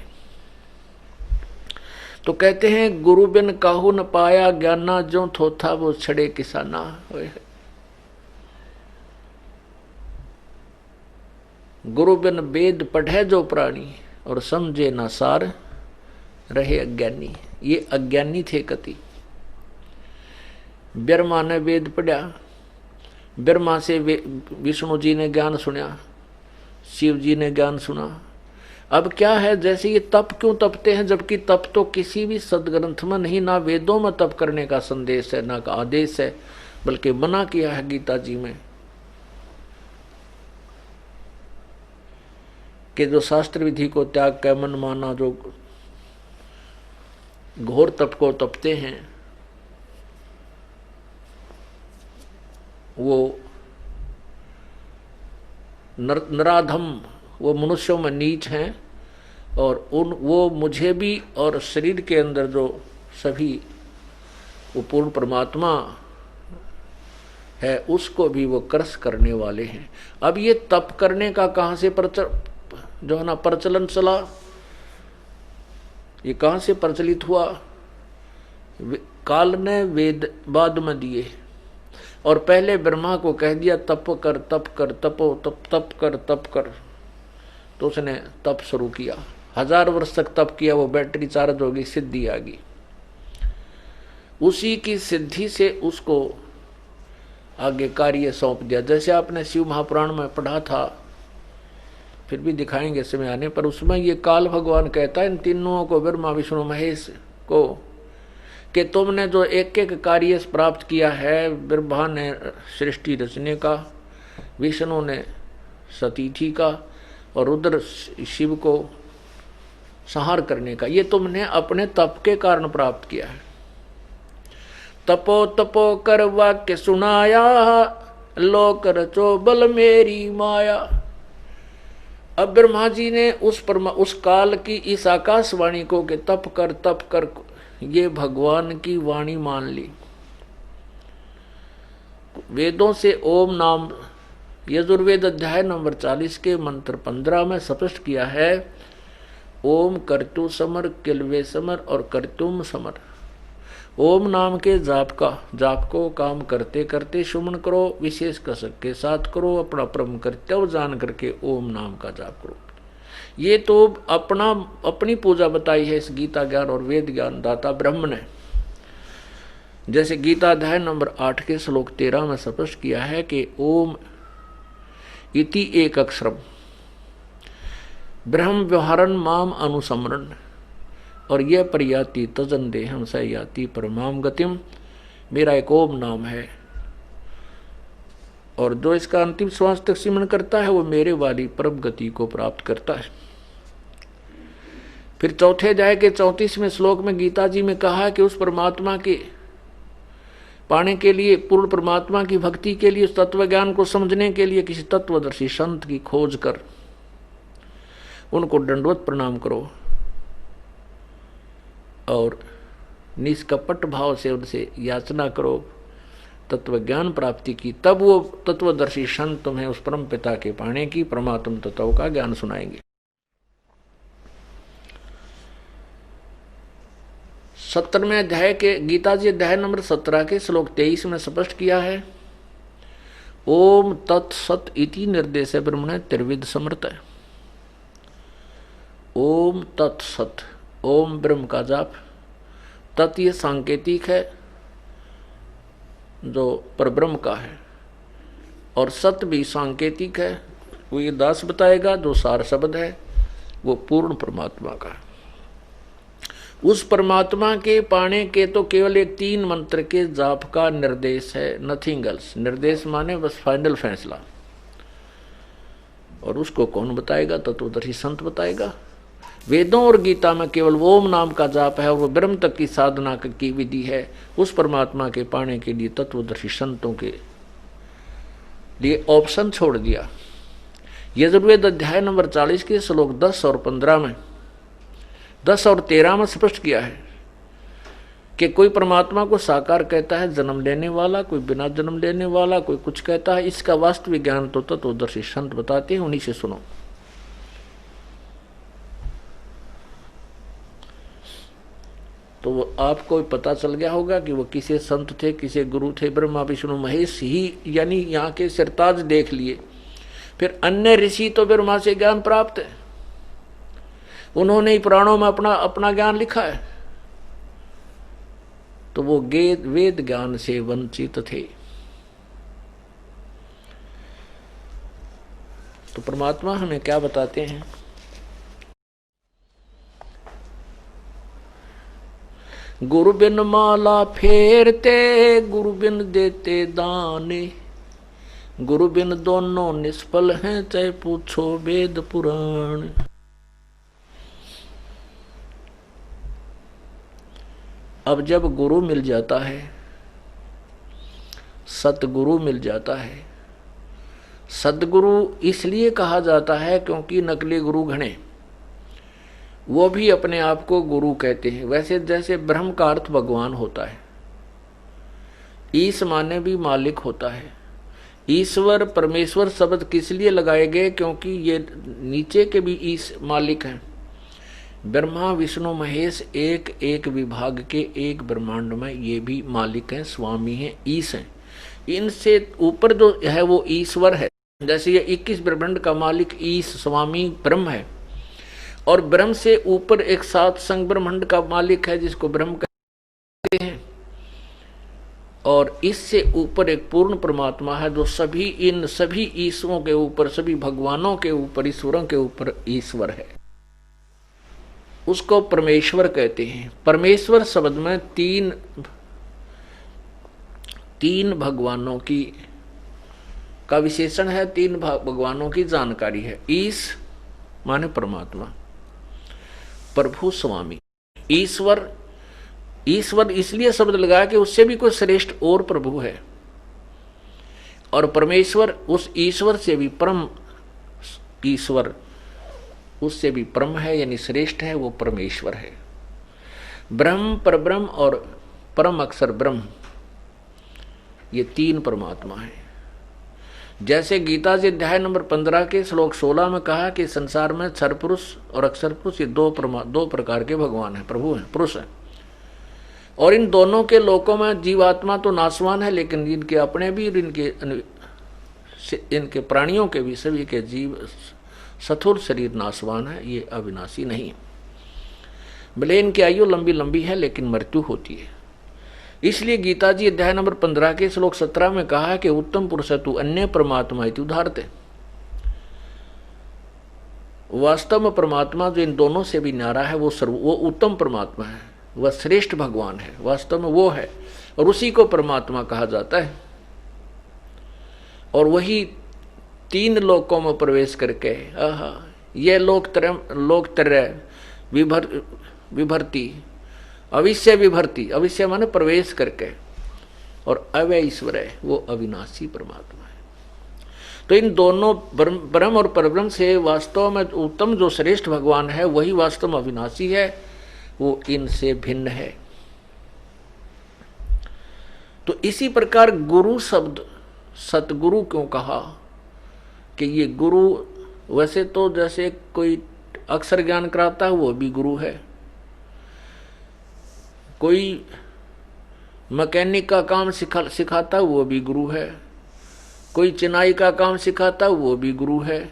तो कहते हैं गुरु बिन काहू न पाया ज्ञाना, जो थोथा वो छड़े किसाना। गुरु बिन वेद पढ़े जो प्राणी, और समझे ना सार रहे अज्ञानी। ये अज्ञानी थे कति। ब्रह्मा ने वेद पढ़ा, ब्रह्मा से विष्णु जी ने ज्ञान सुना, शिव जी ने ज्ञान सुना, अब क्या है, जैसे ये तप क्यों तपते हैं, जबकि तप तो किसी भी सदग्रंथ में नहीं, ना वेदों में तप करने का संदेश है, ना का आदेश है, बल्कि मना किया है गीता जी में कि जो शास्त्र विधि को त्याग कर मन माना जो घोर तप को तपते हैं वो नराधम, वो मनुष्यों में नीच हैं, और वो मुझे भी और शरीर के अंदर जो सभी वो पूर्ण परमात्मा है उसको भी वो क्रस करने वाले हैं। अब ये तप करने का कहाँ से जो है ना प्रचलन चला, ये कहाँ से प्रचलित हुआ? काल ने वेद बाद में दिए, और पहले ब्रह्मा को कह दिया तप कर तप कर, तपो तप तप कर तप कर, तो उसने तप शुरू किया। 1000 वर्ष तक तप किया, वो बैटरी चार्ज होगी, सिद्धि आ गई। उसी की सिद्धि से उसको आगे कार्य सौंप दिया। जैसे आपने शिव महापुराण में पढ़ा था, फिर भी दिखाएंगे समय आने पर, उसमें ये काल भगवान कहता है इन तीनों को, ब्रह्मा विष्णु महेश को, कि तुमने जो एक एक कार्य प्राप्त किया है, ब्रह्मा ने सृष्टि रचने का, विष्णु ने सतीथि का, और रुद्र शिव को संहार करने का, ये तुमने अपने तप के कारण प्राप्त किया है। तपो तपो कर वाक्य सुनाया, लोक रचो बल मेरी माया। अब ब्रह्मा जी ने उस काल की इस आकाशवाणी को कि तप कर ये भगवान की वाणी मान ली। वेदों से ओम नाम यजुर्वेद अध्याय नंबर 40 के मंत्र 15 में स्पष्ट किया है, ओम कर्तु समर किलवे समर और कर्तुम समर। ओम नाम के जाप को काम करते करते सुमन करो, विशेष कसक के साथ करो, अपना परम कर्तव्य जान करके ओम नाम का जाप करो। ये तो अपनी पूजा बताई है इस गीता ज्ञान और वेद ज्ञान दाता ब्रह्म ने। जैसे गीता अध्याय नंबर 8 के श्लोक 13 में स्पष्ट किया है कि ओम इति एक अक्षरम ब्रह्म व्यवहारन माम अनुसमरण, और यह परियाति तजन देहम स याति परमाम गतिम, मेरा एक ओम नाम है, और जो इसका अंतिम श्वास तक सिमरण करता है वो मेरे वाली परम गति को प्राप्त करता है। फिर चौथे अध्याय के 34वें श्लोक में गीता जी में कहा कि उस परमात्मा के पाने के लिए, पूर्ण परमात्मा की भक्ति के लिए, उस तत्व ज्ञान को समझने के लिए किसी तत्वदर्शी संत की खोज कर उनको दंडवत प्रणाम करो और निष्कपट भाव से उनसे याचना करो तत्व ज्ञान प्राप्ति की, तब वो तत्वदर्शी संत तुम्हें उस परम पिता के पाने की परमात्म तत्व का ज्ञान सुनाएंगे। 17वें अध्याय के गीता जी अध्याय नंबर 17 के श्लोक 23 में स्पष्ट किया है, ओम तत्सत इति निर्देश ब्रह्मण त्रिविध समर्थ है। ओम तत्सत, ओम ब्रह्म का जाप, तत् ये सांकेतिक है जो परब्रह्म का है, और सत भी सांकेतिक है, वो ये दास बताएगा, जो सार शब्द है वो पूर्ण परमात्मा का है। उस परमात्मा के पाने के तो केवल एक 3 मंत्र के जाप का निर्देश है, नथिंग एल्स। निर्देश माने बस फाइनल फैसला, और उसको कौन बताएगा? तत्वदर्शी संत बताएगा। वेदों और गीता में केवल ओम नाम का जाप है, और वो ब्रह्म तक की साधना की विधि है। उस परमात्मा के पाने के लिए तत्वदर्शी संतों के लिए ऑप्शन छोड़ दिया। यजुर्वेद अध्याय नंबर 40 के श्लोक 10 और 15 में, 10 और 13 में स्पष्ट किया है कि कोई परमात्मा को साकार कहता है जन्म लेने वाला, कोई बिना जन्म लेने वाला, कोई कुछ कहता है। इसका वास्तविक ज्ञान तो तत्वदर्शी संत बताते हैं, उन्हीं से सुनो। तो आपको पता चल गया होगा कि वो किसे संत थे, किसे गुरु थे। ब्रह्मा विष्णु महेश ही यानी यहाँ के सिरताज देख लिए। फिर अन्य ऋषि तो ब्रह्मा से ज्ञान प्राप्त है, उन्होंने ही पुराणों में अपना ज्ञान लिखा है, तो वो वेद ज्ञान से वंचित थे। तो परमात्मा हमें क्या बताते हैं? गुरु बिन माला फेरते, गुरु बिन देते दाने, गुरु बिन दोनों निष्फल हैं, चाहे पूछो वेद पुराण। अब जब गुरु मिल जाता है, सतगुरु मिल जाता है। सदगुरु इसलिए कहा जाता है क्योंकि नकली गुरु घने, वो भी अपने आप को गुरु कहते हैं। वैसे जैसे ब्रह्म का अर्थ भगवान होता है, ईश माने भी मालिक होता है। ईश्वर परमेश्वर शब्द किस लिए लगाए गए? क्योंकि ये नीचे के भी ईश मालिक हैं। ब्रह्मा विष्णु महेश एक एक विभाग के एक ब्रह्मांड में ये भी मालिक हैं, स्वामी हैं, ईश हैं। इनसे ऊपर जो है वो ईश्वर है। जैसे ये 21 ब्रह्मांड का मालिक ईश स्वामी ब्रह्म है, और ब्रह्म से ऊपर एक 7 संग ब्रह्मांड का मालिक है जिसको ब्रह्म कहते हैं, और इससे ऊपर एक पूर्ण परमात्मा है जो सभी इन सभी ईश्वरों के ऊपर, सभी भगवानों के ऊपर, ईश्वरों के ऊपर ईश्वर है। उसको परमेश्वर कहते हैं। परमेश्वर शब्द में तीन भगवानों की का विशेषण है, 3 भगवानों की जानकारी है। ईश माने परमात्मा, प्रभु स्वामी। ईश्वर इसलिए शब्द लगाया कि उससे भी कोई श्रेष्ठ और प्रभु है, और परमेश्वर उस ईश्वर से भी परम ईश्वर, उससे भी परम है, यानी श्रेष्ठ है, वो परमेश्वर है। ब्रह्म, परब्रह्म और परम अक्षर ब्रह्म, ये 3 परमात्मा है। जैसे गीता जी अध्याय नंबर 15 के श्लोक 16 में कहा कि संसार में क्षर पुरुष और अक्षर पुरुष ये 2 प्रकार के भगवान हैं, प्रभु हैं, पुरुष हैं। और इन दोनों के लोकों में जीवात्मा तो नाशवान है, लेकिन इनके अपने भी, इनके प्राणियों के भी, सभी के जीव स्थूल शरीर नाशवान है, ये अविनाशी नहीं। भले इनकी आयु लंबी लंबी है लेकिन मृत्यु होती है। इसलिए गीता जी अध्याय नंबर 15 के श्लोक 17 में कहा है कि उत्तम पुरुष तु अन्य परमात्मा इति उदाहरते। वास्तव में परमात्मा जो इन दोनों से भी न्यारा है वो उत्तम परमात्मा है, वह श्रेष्ठ भगवान है, वास्तव में वो है, और उसी को परमात्मा कहा जाता है। और वही 3 लोकों में प्रवेश करके ये लोकत्रय विभर्ति, अविश्य विभर्ति, अविश्य माने प्रवेश करके, और अव्यय ईश्वर है, वो अविनाशी परमात्मा है। तो इन दोनों ब्रह्म और परब्रह्म से वास्तव में उत्तम जो श्रेष्ठ भगवान है वही वास्तव में अविनाशी है, वो इनसे भिन्न है। तो इसी प्रकार गुरु शब्द सतगुरु क्यों कहा कि ये गुरु, वैसे तो जैसे कोई अक्षर ज्ञान कराता है वो भी गुरु है, कोई मैकेनिक का काम सिखाता है वो भी गुरु है, कोई चिनाई का काम सिखाता है वो भी गुरु है।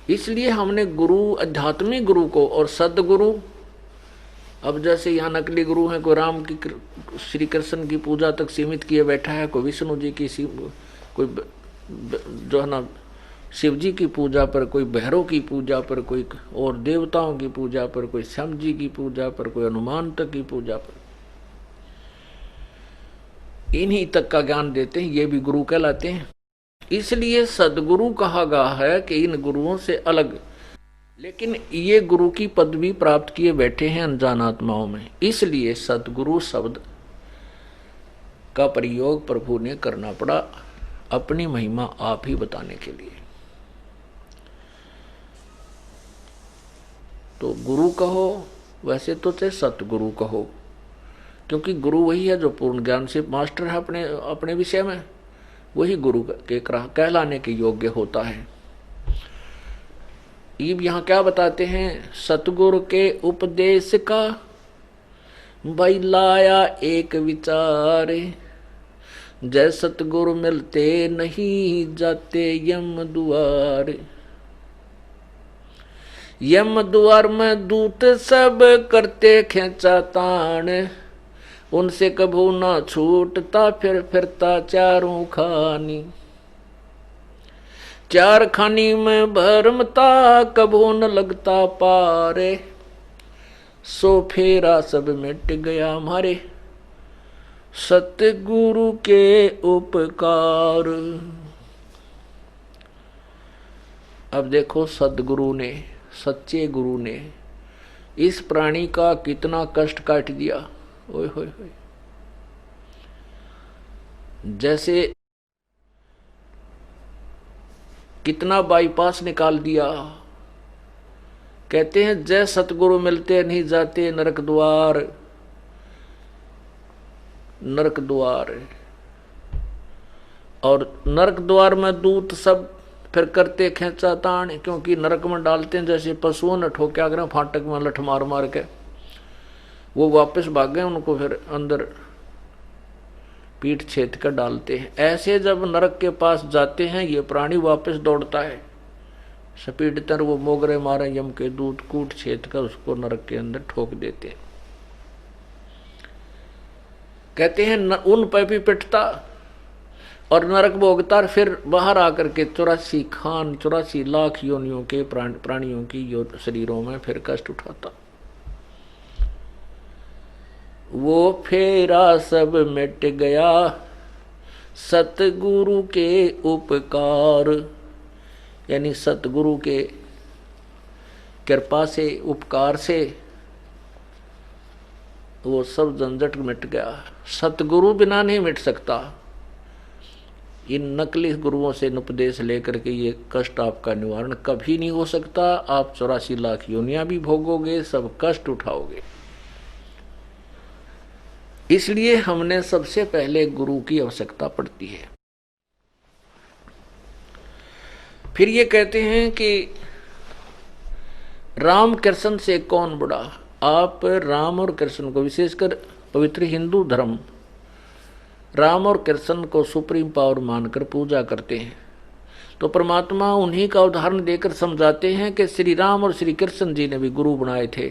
इसलिए हमने गुरु, आध्यात्मिक गुरु को और सदगुरु, अब जैसे यहाँ नकली गुरु हैं, कोई राम की, श्री कृष्ण की पूजा तक सीमित किए बैठा है, कोई विष्णु जी की, कोई जो है ना शिव जी की पूजा पर, कोई भैरव की पूजा पर, कोई और देवताओं की पूजा पर, कोई श्याम जी की पूजा पर, कोई हनुमान तक की पूजा पर, इन्हीं तक का ज्ञान देते हैं, ये भी गुरु कहलाते हैं। इसलिए सदगुरु कहा गया है कि इन गुरुओं से अलग, लेकिन ये गुरु की पदवी प्राप्त किए बैठे हैं अनजान आत्माओं में, इसलिए सदगुरु शब्द का प्रयोग प्रभु ने करना पड़ा, अपनी महिमा आप ही बताने के लिए। तो गुरु कहो, वैसे तो चाहे सतगुरु कहो, क्योंकि गुरु वही है जो पूर्ण ज्ञान से मास्टर है अपने विषय में, वही गुरु के कहलाने के योग्य होता है। ये यहाँ क्या बताते हैं, सतगुरु के उपदेश का भाई लाया एक विचार, जय सतगुरु मिलते नहीं जाते यम दुआर। यम द्वार में दूत सब करते खेचा तान, उनसे कभू ना छूटता फिर फिरता चारों खानी। 4 खानी में भरमता कभू न लगता पारे, सो फेरा सब मिट गया हमारे सतगुरु के उपकार। अब देखो सदगुरु ने, सच्चे गुरु ने इस प्राणी का कितना कष्ट काट दिया। ओए होए होए, जैसे कितना बाईपास निकाल दिया। कहते हैं जय सतगुरु मिलते नहीं जाते नरक द्वार, नरक द्वार। और नरक द्वार में दूत सब फिर करते खेचा ताण, क्योंकि नरक में डालते हैं जैसे पशुओं ने ठोक्या करें फाटक में लठ मार मार के, वो वापस भागे, उनको फिर अंदर पीठ छेद कर डालते हैं। ऐसे जब नरक के पास जाते हैं ये प्राणी वापस दौड़ता है, स्पीड तर वो मोगरे मारे यम के दूत कूट छेद कर उसको नरक के अंदर ठोक देते हैं। कहते हैं उन पे भी पिटता और नरक भोगता, फिर बाहर आकर के 84 लाख योनियों के प्राणियों की शरीरों में फिर कष्ट उठाता। वो फेरा सब मिट गया सतगुरु के उपकार, यानी सतगुरु के कृपा से, उपकार से वो सब झंझट मिट गया। सतगुरु बिना नहीं मिट सकता। इन नकली गुरुओं से उपदेश लेकर के ये कष्ट आपका निवारण कभी नहीं हो सकता। आप 84 लाख योनियां भी भोगोगे, सब कष्ट उठाओगे। इसलिए हमने सबसे पहले गुरु की आवश्यकता पड़ती है। फिर ये कहते हैं कि राम कृष्ण से कौन बड़ा। आप राम और कृष्ण को, विशेषकर पवित्र हिंदू धर्म राम और कृष्ण को सुप्रीम पावर मानकर पूजा करते हैं, तो परमात्मा उन्हीं का उदाहरण देकर समझाते हैं कि श्री राम और श्री कृष्ण जी ने भी गुरु बनाए थे।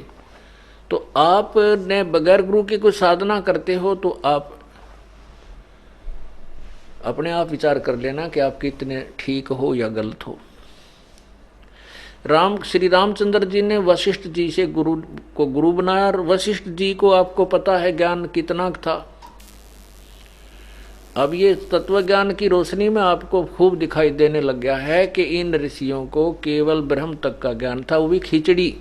तो आपने बगैर गुरु की कोई साधना करते हो तो आप अपने आप विचार कर लेना कि आप कितने ठीक हो या गलत हो। श्री रामचंद्र जी ने वशिष्ठ जी से गुरु बनाया, और वशिष्ठ जी को आपको पता है ज्ञान कितना था। अब ये तत्व ज्ञान की रोशनी में आपको खूब दिखाई देने लग गया है कि इन ऋषियों को केवल ब्रह्म तक का ज्ञान था। वो भी खिचड़ी,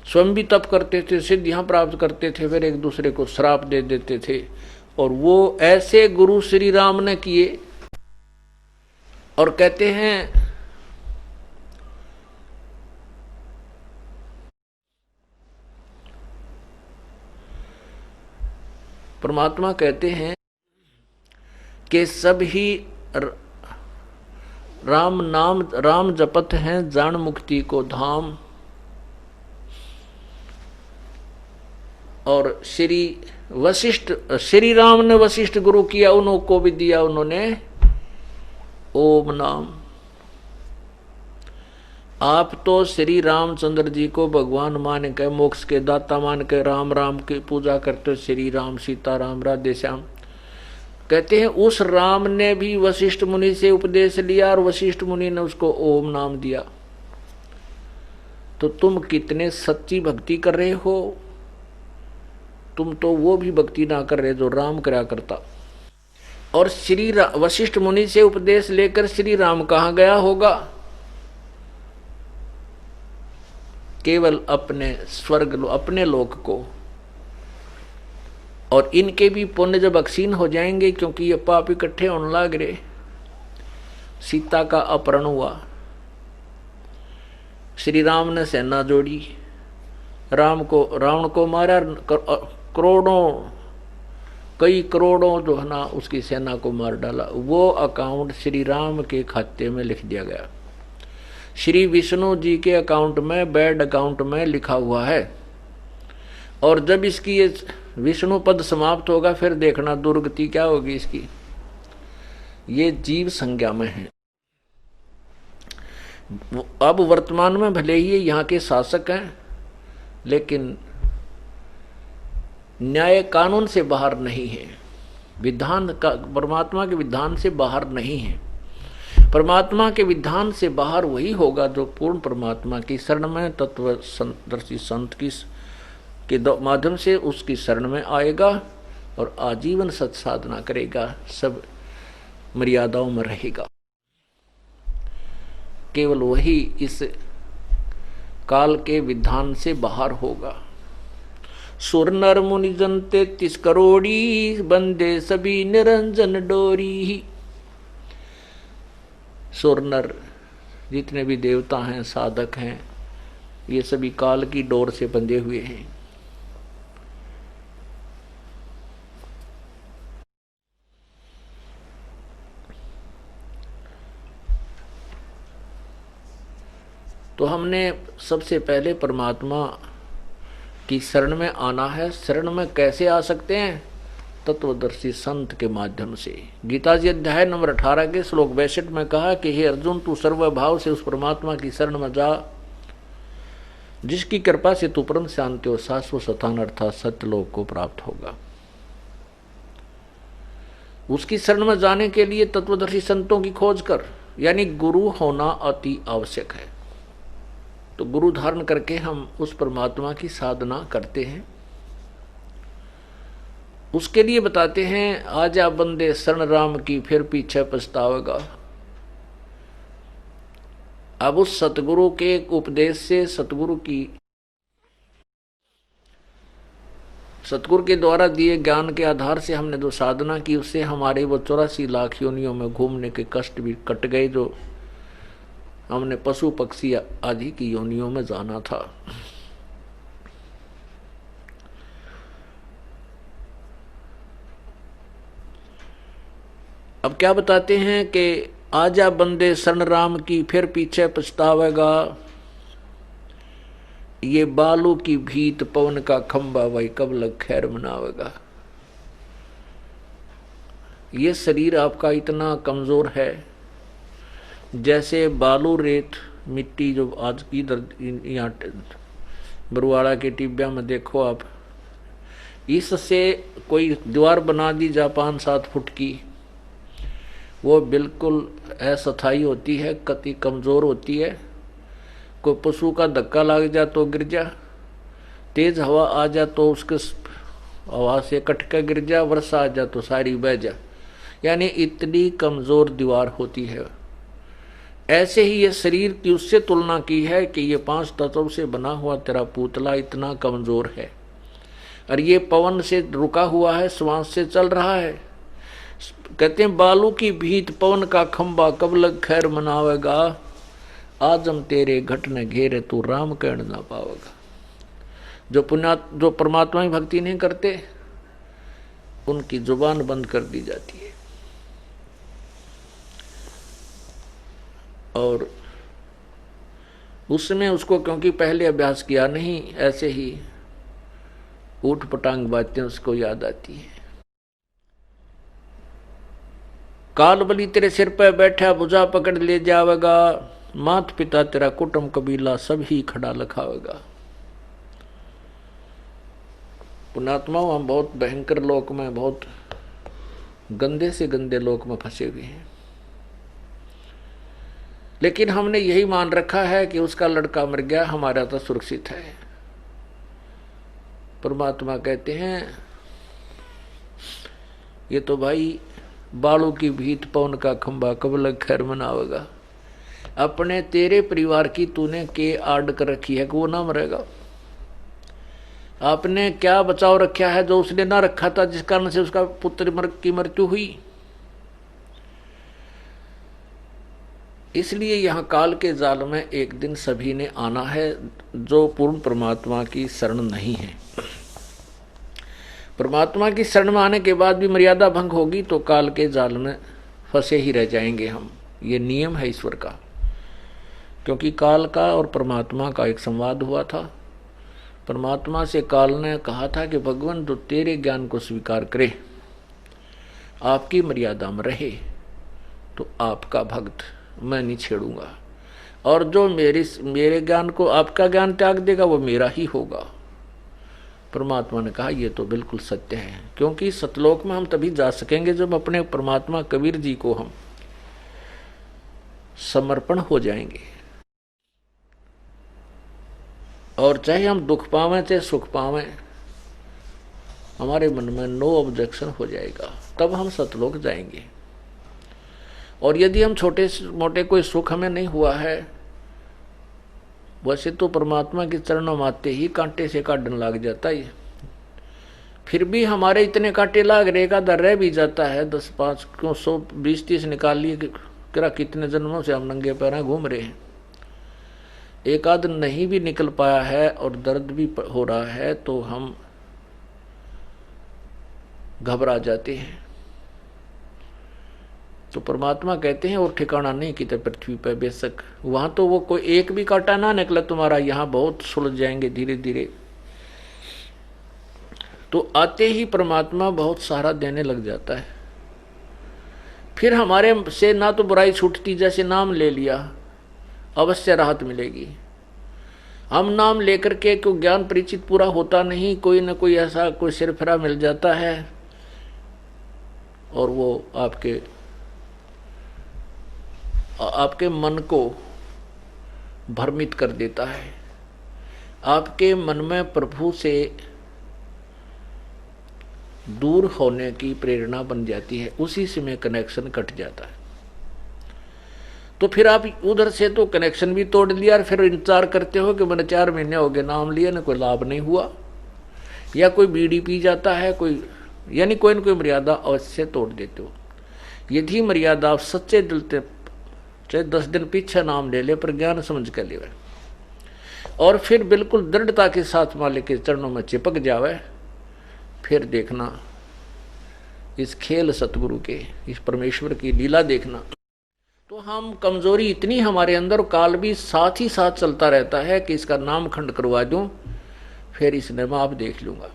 स्वयं भी तप करते थे, सिद्धियां प्राप्त करते थे, फिर एक दूसरे को श्राप दे देते थे। और वो ऐसे गुरु श्री राम ने किए। और कहते हैं परमात्मा कहते हैं कि सब ही राम जपत हैं जान मुक्ति को धाम। और श्री राम ने वशिष्ठ गुरु किया, उनको भी दिया उन्होंने ओम नाम। आप तो श्री रामचंद्र जी को भगवान मान के, मोक्ष के दाता मान के राम राम की पूजा करते हो, श्री राम सीता राम राधे श्याम। कहते हैं उस राम ने भी वशिष्ठ मुनि से उपदेश लिया और वशिष्ठ मुनि ने उसको ओम नाम दिया। तो तुम कितने सच्ची भक्ति कर रहे हो। तुम तो वो भी भक्ति ना कर रहे जो राम करा करता। और वशिष्ठ मुनि से उपदेश लेकर श्री राम कहाँ गया होगा। केवल अपने स्वर्ग, अपने लोक को। और इनके भी पुण्य जब अक्षीण हो जाएंगे, क्योंकि ये पाप इकट्ठे होने लग रहे। सीता का अपहरण हुआ, श्री राम ने सेना जोड़ी, रावण को मारा, कई करोड़ों जो है ना उसकी सेना को मार डाला। वो अकाउंट श्री राम के खाते में लिख दिया गया। श्री विष्णु जी के अकाउंट में, बैड अकाउंट में लिखा हुआ है। और जब इसकी ये विष्णु पद समाप्त होगा, फिर देखना दुर्गति क्या होगी इसकी। ये जीव संज्ञा में है। अब वर्तमान में भले ही यहाँ के शासक हैं, लेकिन न्याय कानून से बाहर नहीं है, विधान का, परमात्मा के विधान से बाहर नहीं है। परमात्मा के विधान से बाहर वही होगा जो पूर्ण परमात्मा की शरण में तत्वदर्शी संत की के माध्यम से उसकी शरण में आएगा और आजीवन सत साधना करेगा, सब मर्यादाओं में रहेगा। केवल वही इस काल के विधान से बाहर होगा। सुर नर मुनि जन 33 करोड़ी, बंदे सभी निरंजन डोरी। सुर नर जितने भी देवता हैं, साधक हैं, ये सभी काल की डोर से बंधे हुए हैं। तो हमने सबसे पहले परमात्मा की शरण में आना है। शरण में कैसे आ सकते हैं? तत्वदर्शी संत के माध्यम से। गीता जी अध्याय नंबर 18 के श्लोक 62 में कहा कि हे अर्जुन, तू सर्वभाव से उस परमात्मा की शरण में जा जिसकी कृपा से तू परम शांति और शाश्वत स्थान अर्थात सत्यलोक को प्राप्त होगा। उसकी शरण में जाने के लिए तत्वदर्शी संतों की खोज कर, यानी गुरु होना अति आवश्यक है। तो गुरु धारण करके हम उस परमात्मा की साधना करते हैं। उसके लिए बताते हैं, आजा बंदे शरण राम की, फिर पीछे पछतावेगा। अब उस सतगुरु के उपदेश से, सतगुरु के द्वारा दिए ज्ञान के आधार से हमने जो साधना की, उससे हमारे वो 84 लाख योनियों में घूमने के कष्ट भी कट गए, जो हमने पशु पक्षी आदि की योनियों में जाना था। अब क्या बताते हैं कि आजा बंदे शरण राम की, फिर पीछे पछतावेगा। ये बालू की भीत पवन का खंबा, भाई कब लग खैर मनावेगा। ये शरीर आपका इतना कमजोर है, जैसे बालू रेत मिट्टी जो आज की यहाँ बरुआड़ा के टिब्बिया में देखो आप, इससे कोई दीवार बना दी जा 5-7 फुट की, वो बिल्कुल अस्थायी होती है, कति कमज़ोर होती है। कोई पशु का धक्का लग जा तो गिर जा, तेज हवा आ जा तो उसके हवा से कटका गिर जा, वर्षा आ जा तो सारी बह जा, यानी इतनी कमज़ोर दीवार होती है। ऐसे ही ये शरीर की उससे तुलना की है कि ये 5 तत्वों से बना हुआ तेरा पुतला इतना कमज़ोर है, और ये पवन से रुका हुआ है, श्वास से चल रहा है। कहते हैं बालू की भीत पवन का खंबा, कब लग खैर मनावेगा। आज हम तेरे घट न घेरे, तू राम कहना ना पावेगा। जो परमात्मा की भक्ति नहीं करते, उनकी जुबान बंद कर दी जाती है। और उसमें उसको क्योंकि पहले अभ्यास किया नहीं, ऐसे ही ऊट पटांग बातें उसको याद आती हैं। काल बलि तेरे सिर पर बैठा, भुजा पकड़ ले जावेगा। मात पिता तेरा कुटुंब कबीला सब ही खड़ा लखावेगा। पुण्यात्माओं, हम बहुत भयंकर लोक में, बहुत गंदे से गंदे लोक में फंसे हुए हैं, लेकिन हमने यही मान रखा है कि उसका लड़का मर गया, हमारा तो सुरक्षित है। परमात्मा कहते हैं ये तो भाई बालू की भीत पवन का खंबा, कब लग खैर मनावेगा। अपने तेरे परिवार की तूने के आड़ कर रखी है कि वो ना मरेगा। आपने क्या बचाव रखा है जो उसने ना रखा था, जिस कारण से उसका पुत्र की मृत्यु हुई। इसलिए यहाँ काल के जाल में एक दिन सभी ने आना है, जो पूर्ण परमात्मा की शरण नहीं है। परमात्मा की शरण में आने के बाद भी मर्यादा भंग होगी तो काल के जाल में फंसे ही रह जाएंगे हम। ये नियम है ईश्वर का, क्योंकि काल का और परमात्मा का एक संवाद हुआ था। परमात्मा से काल ने कहा था कि भगवान जो तेरे ज्ञान को स्वीकार करे, आपकी मर्यादा में रहे, तो आपका भक्त मैं नहीं छेड़ूंगा, और जो मेरे ज्ञान को, आपका ज्ञान त्याग देगा वो मेरा ही होगा। परमात्मा ने कहा ये तो बिल्कुल सत्य है, क्योंकि सतलोक में हम तभी जा सकेंगे जब अपने परमात्मा कबीर जी को हम समर्पण हो जाएंगे। और चाहे हम दुख पावें चाहे सुख पावें, हमारे मन में नो ऑब्जेक्शन हो जाएगा, तब हम सतलोक जाएंगे। और यदि हम छोटे मोटे कोई सुख हमें नहीं हुआ है, वैसे तो परमात्मा के चरणों में आते ही कांटे से काटने लग जाता है, फिर भी हमारे इतने कांटे लाग रहे का दर रह भी जाता है। 10 5 क्यों 100 20 30 निकाल लिए कि कितने जन्मों से हम नंगे पैर घूम रहे हैं। एक आध नहीं भी निकल पाया है और दर्द भी हो रहा है तो हम घबरा जाते हैं। तो परमात्मा कहते हैं और ठिकाना नहीं किते पृथ्वी पर, बेशक वहां तो वो कोई एक भी कांटा ना निकले तुम्हारा, यहां बहुत सुलझ जाएंगे धीरे धीरे। तो आते ही परमात्मा बहुत सारा देने लग जाता है। फिर हमारे से ना तो बुराई छूटती, जैसे नाम ले लिया अवश्य राहत मिलेगी। हम नाम लेकर के कोई ज्ञान परिचित पूरा होता नहीं, कोई ना कोई ऐसा कोई सिरफिरा मिल जाता है और वो आपके मन को भ्रमित कर देता है। आपके मन में प्रभु से दूर होने की प्रेरणा बन जाती है, उसी से में कनेक्शन कट जाता है। तो फिर आप उधर से तो कनेक्शन भी तोड़ लिया और फिर इंतजार करते हो कि मैंने 4 महीने हो गए नाम लिया ना, कोई लाभ नहीं हुआ, या कोई बीड़ी पी जाता है कोई, यानी कोई न कोई मर्यादा अवश्य तोड़ देते हो। यदि मर्यादा आप सच्चे दिल से चाहे 10 दिन पीछे नाम ले ले पर ज्ञान समझ कर ले और फिर बिल्कुल दृढ़ता के साथ मालिक के चरणों में चिपक जावे, फिर देखना इस खेल सतगुरु के, इस परमेश्वर की लीला देखना। तो हम कमजोरी इतनी हमारे अंदर, काल भी साथ ही साथ चलता रहता है कि इसका नाम खंड करवा दूं, फिर इसने मैं आप देख लूंगा।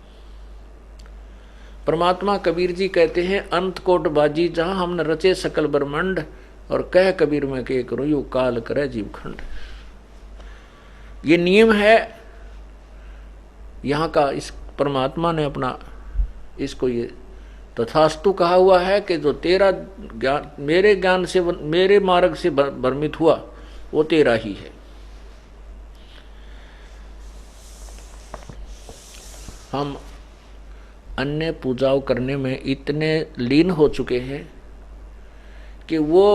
परमात्मा कबीर जी कहते हैं अंत कोट बाजी जहां हमने रचे सकल ब्रह्मांड, और कह कबीर में के करूं यू काल करे जीव खंड। ये नियम है यहाँ का, इस परमात्मा ने अपना इसको ये तथास्तु कहा हुआ है कि जो तेरा ज्ञान मेरे ज्ञान से मेरे मार्ग से भ्रमित हुआ वो तेरा ही है। हम अन्य पूजाओं करने में इतने लीन हो चुके हैं कि वो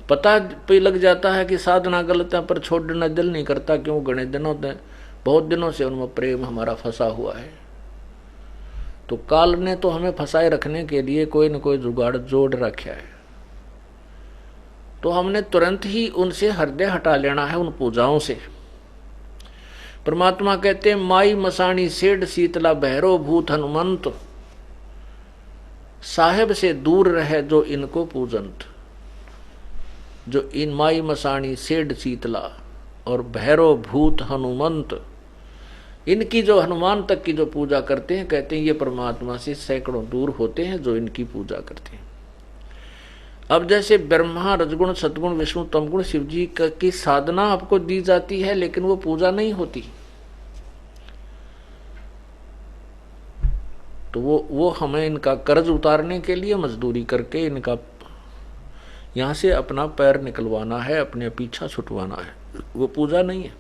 पता पे लग जाता है कि साधना गलत है, पर छोड़ना दिल नहीं करता। क्यों? घने दिनों से, बहुत दिनों से उनमें प्रेम हमारा फंसा हुआ है। तो काल ने तो हमें फंसाए रखने के लिए कोई न कोई जुगाड़ जोड़ रखा है, तो हमने तुरंत ही उनसे हृदय हटा लेना है, उन पूजाओं से। परमात्मा कहते हैं माई मसाणी सेठ शीतला भैरव भूत हनुमंत, साहेब से दूर रहे जो इनको पूजंत। जो इन माई मसाणी सेठ शीतला और भैरव भूत हनुमंत, इनकी जो हनुमान तक की जो पूजा करते हैं, कहते हैं ये परमात्मा से सैकड़ों दूर होते हैं जो इनकी पूजा करते हैं। अब जैसे ब्रह्मा रजगुण सतगुण विष्णु तमगुण शिव जी की साधना आपको दी जाती है, लेकिन वो पूजा नहीं होती। तो वो हमें इनका कर्ज उतारने के लिए मजदूरी करके इनका यहां से अपना पैर निकलवाना है, अपने पीछा छुटवाना है, वो पूजा नहीं है।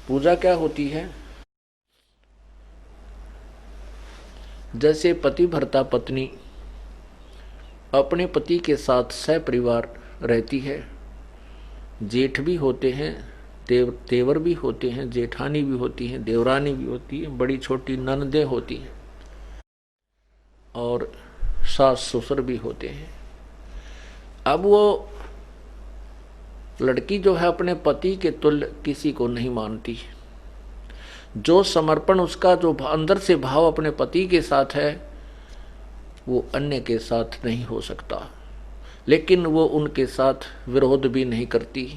पूजा क्या होती है? जैसे पति भरता पत्नी अपने पति के साथ सहपरिवार रहती है, जेठ भी होते हैं, तेवर भी होते हैं, जेठानी भी होती हैं, देवरानी भी होती है, बड़ी छोटी ननदें होती हैं और सास ससुर भी होते हैं। अब वो लड़की जो है अपने पति के तुल्य किसी को नहीं मानती। जो समर्पण उसका जो अंदर से भाव अपने पति के साथ है वो अन्य के साथ नहीं हो सकता। लेकिन वो उनके साथ विरोध भी नहीं करती।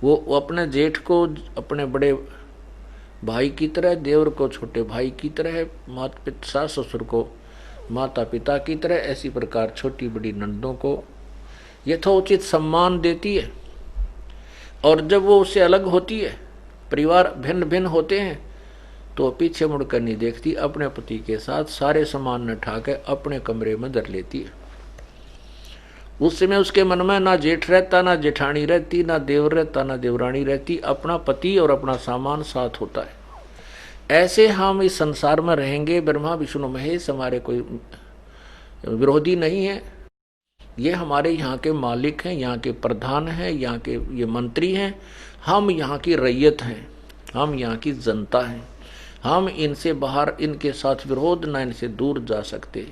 वो अपने जेठ को अपने बड़े भाई की तरह, देवर को छोटे भाई की तरह, माता पिता सास ससुर को माता पिता की तरह, ऐसी प्रकार छोटी बड़ी नंदों को यथोचित सम्मान देती है। और जब वो उससे अलग होती है, परिवार भिन्न भिन्न होते हैं, तो पीछे मुड़कर नहीं देखती, अपने पति के साथ सारे सामान न उठा के अपने कमरे में धर लेती है। उस समय उसके मन में ना जेठ रहता, ना जेठानी रहती, ना देवर रहता, ना देवरानी रहती, अपना पति और अपना सामान साथ होता है। ऐसे हम इस संसार में रहेंगे। ब्रह्मा विष्णु महेश हमारे कोई विरोधी नहीं है। ये हमारे यहाँ के मालिक हैं, यहाँ के प्रधान हैं, यहाँ के ये मंत्री हैं। हम यहाँ की रैयत हैं, हम यहाँ की जनता हैं। हम इनसे बाहर, इनके साथ विरोध ना, इनसे दूर जा सकते।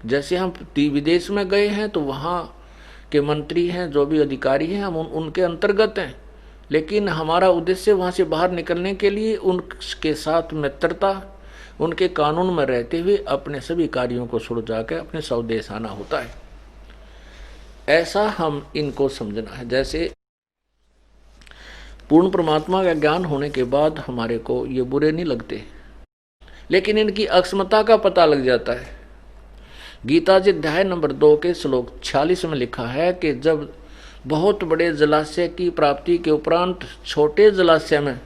जैसे हम विदेश में गए हैं तो वहाँ के मंत्री हैं, जो भी अधिकारी हैं, हम उनके अंतर्गत हैं। लेकिन हमारा उद्देश्य वहाँ से बाहर निकलने के लिए उनके साथ मित्रता, उनके कानून में रहते हुए अपने सभी कार्यों को छोड़ जाकर अपने स्वदेश आना होता है। ऐसा हम इनको समझना है। जैसे पूर्ण परमात्मा का ज्ञान होने के बाद हमारे को ये बुरे नहीं लगते, लेकिन इनकी अक्षमता का पता लग जाता है। गीता जी अध्याय नंबर 2 के श्लोक 46 में लिखा है कि जब बहुत बड़े जलाशय की प्राप्ति के उपरांत छोटे जलाशय में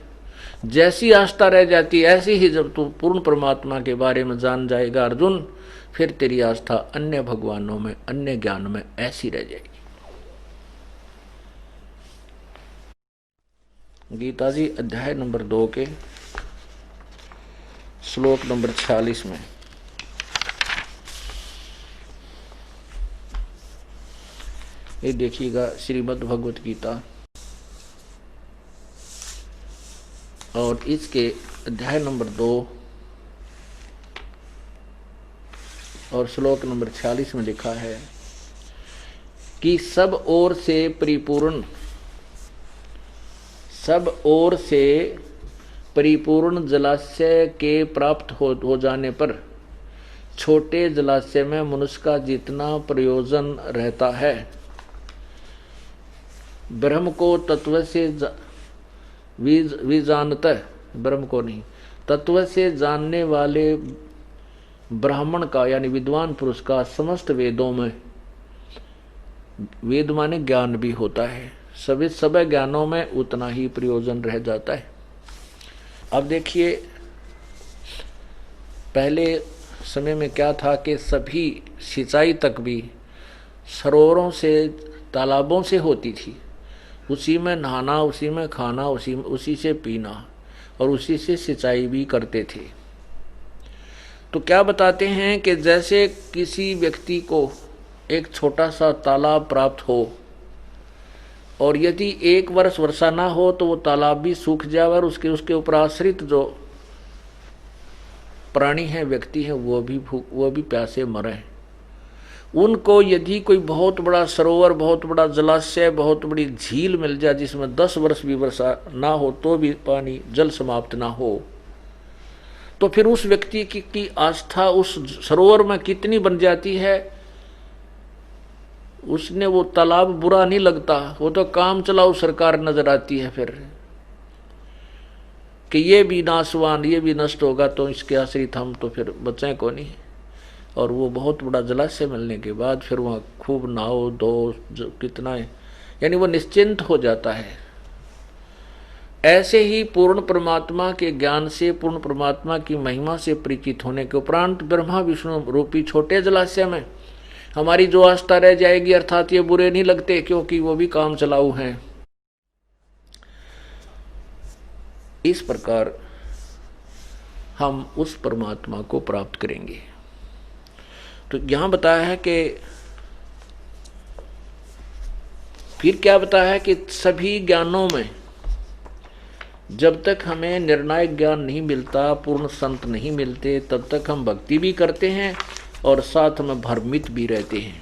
जैसी आस्था रह जाती, ऐसी ही जब तू पूर्ण परमात्मा के बारे में जान जाएगा अर्जुन, फिर तेरी आस्था अन्य भगवानों में, अन्य ज्ञान में ऐसी रह जाएगी। गीता जी अध्याय नंबर 2 के श्लोक नंबर 46 में ये देखिएगा, श्रीमद् भगवत गीता और इसके अध्याय नंबर 2 और श्लोक नंबर 46 में लिखा है कि सब ओर से परिपूर्ण, सब ओर से परिपूर्ण जलाशय के प्राप्त हो जाने पर छोटे जलाशय में मनुष्य का जितना प्रयोजन रहता है, ब्रह्म को तत्व से जानता है, ब्रह्म को नहीं, तत्व से जानने वाले ब्राह्मण का यानी विद्वान पुरुष का समस्त वेदों में, वेद माने ज्ञान भी होता है, सभी सब ज्ञानों में उतना ही प्रयोजन रह जाता है। अब देखिए, पहले समय में क्या था कि सभी सिंचाई तक भी सरोवरों से, तालाबों से होती थी। उसी में नहाना, उसी में खाना, उसी से पीना और उसी से सिंचाई भी करते थे। तो क्या बताते हैं कि जैसे किसी व्यक्ति को एक छोटा सा तालाब प्राप्त हो और यदि 1 वर्ष वर्षा ना हो तो वो तालाब भी सूख जाए और उसके ऊपर आश्रित जो प्राणी हैं, व्यक्ति हैं, वो भी प्यासे मरे। उनको यदि कोई बहुत बड़ा सरोवर, बहुत बड़ा जलाशय, बहुत बड़ी झील मिल जाए जिसमें 10 वर्ष भी वर्षा ना हो तो भी पानी जल समाप्त ना हो, तो फिर उस व्यक्ति की आस्था उस सरोवर में कितनी बन जाती है। उसने वो तालाब बुरा नहीं लगता, वो तो काम चलाऊ सरकार नजर आती है फिर कि ये भी नाशवान, ये भी नष्ट होगा तो इसके आश्रित हम तो फिर बचें को नहीं। और वो बहुत बड़ा जलाशय मिलने के बाद फिर वहाँ खूब नहाओ धो, कितना है, यानी वो निश्चिंत हो जाता है। ऐसे ही पूर्ण परमात्मा के ज्ञान से, पूर्ण परमात्मा की महिमा से परिचित होने के उपरांत ब्रह्मा विष्णु रूपी छोटे जलाशय में हमारी जो आस्था रह जाएगी, अर्थात ये बुरे नहीं लगते क्योंकि वो भी काम चलाऊ हैं। इस प्रकार हम उस परमात्मा को प्राप्त करेंगे। तो यहां बताया है कि फिर क्या बताया है कि सभी ज्ञानों में जब तक हमें निर्णायक ज्ञान नहीं मिलता, पूर्ण संत नहीं मिलते, तब तक हम भक्ति भी करते हैं और साथ में भ्रमित भी रहते हैं,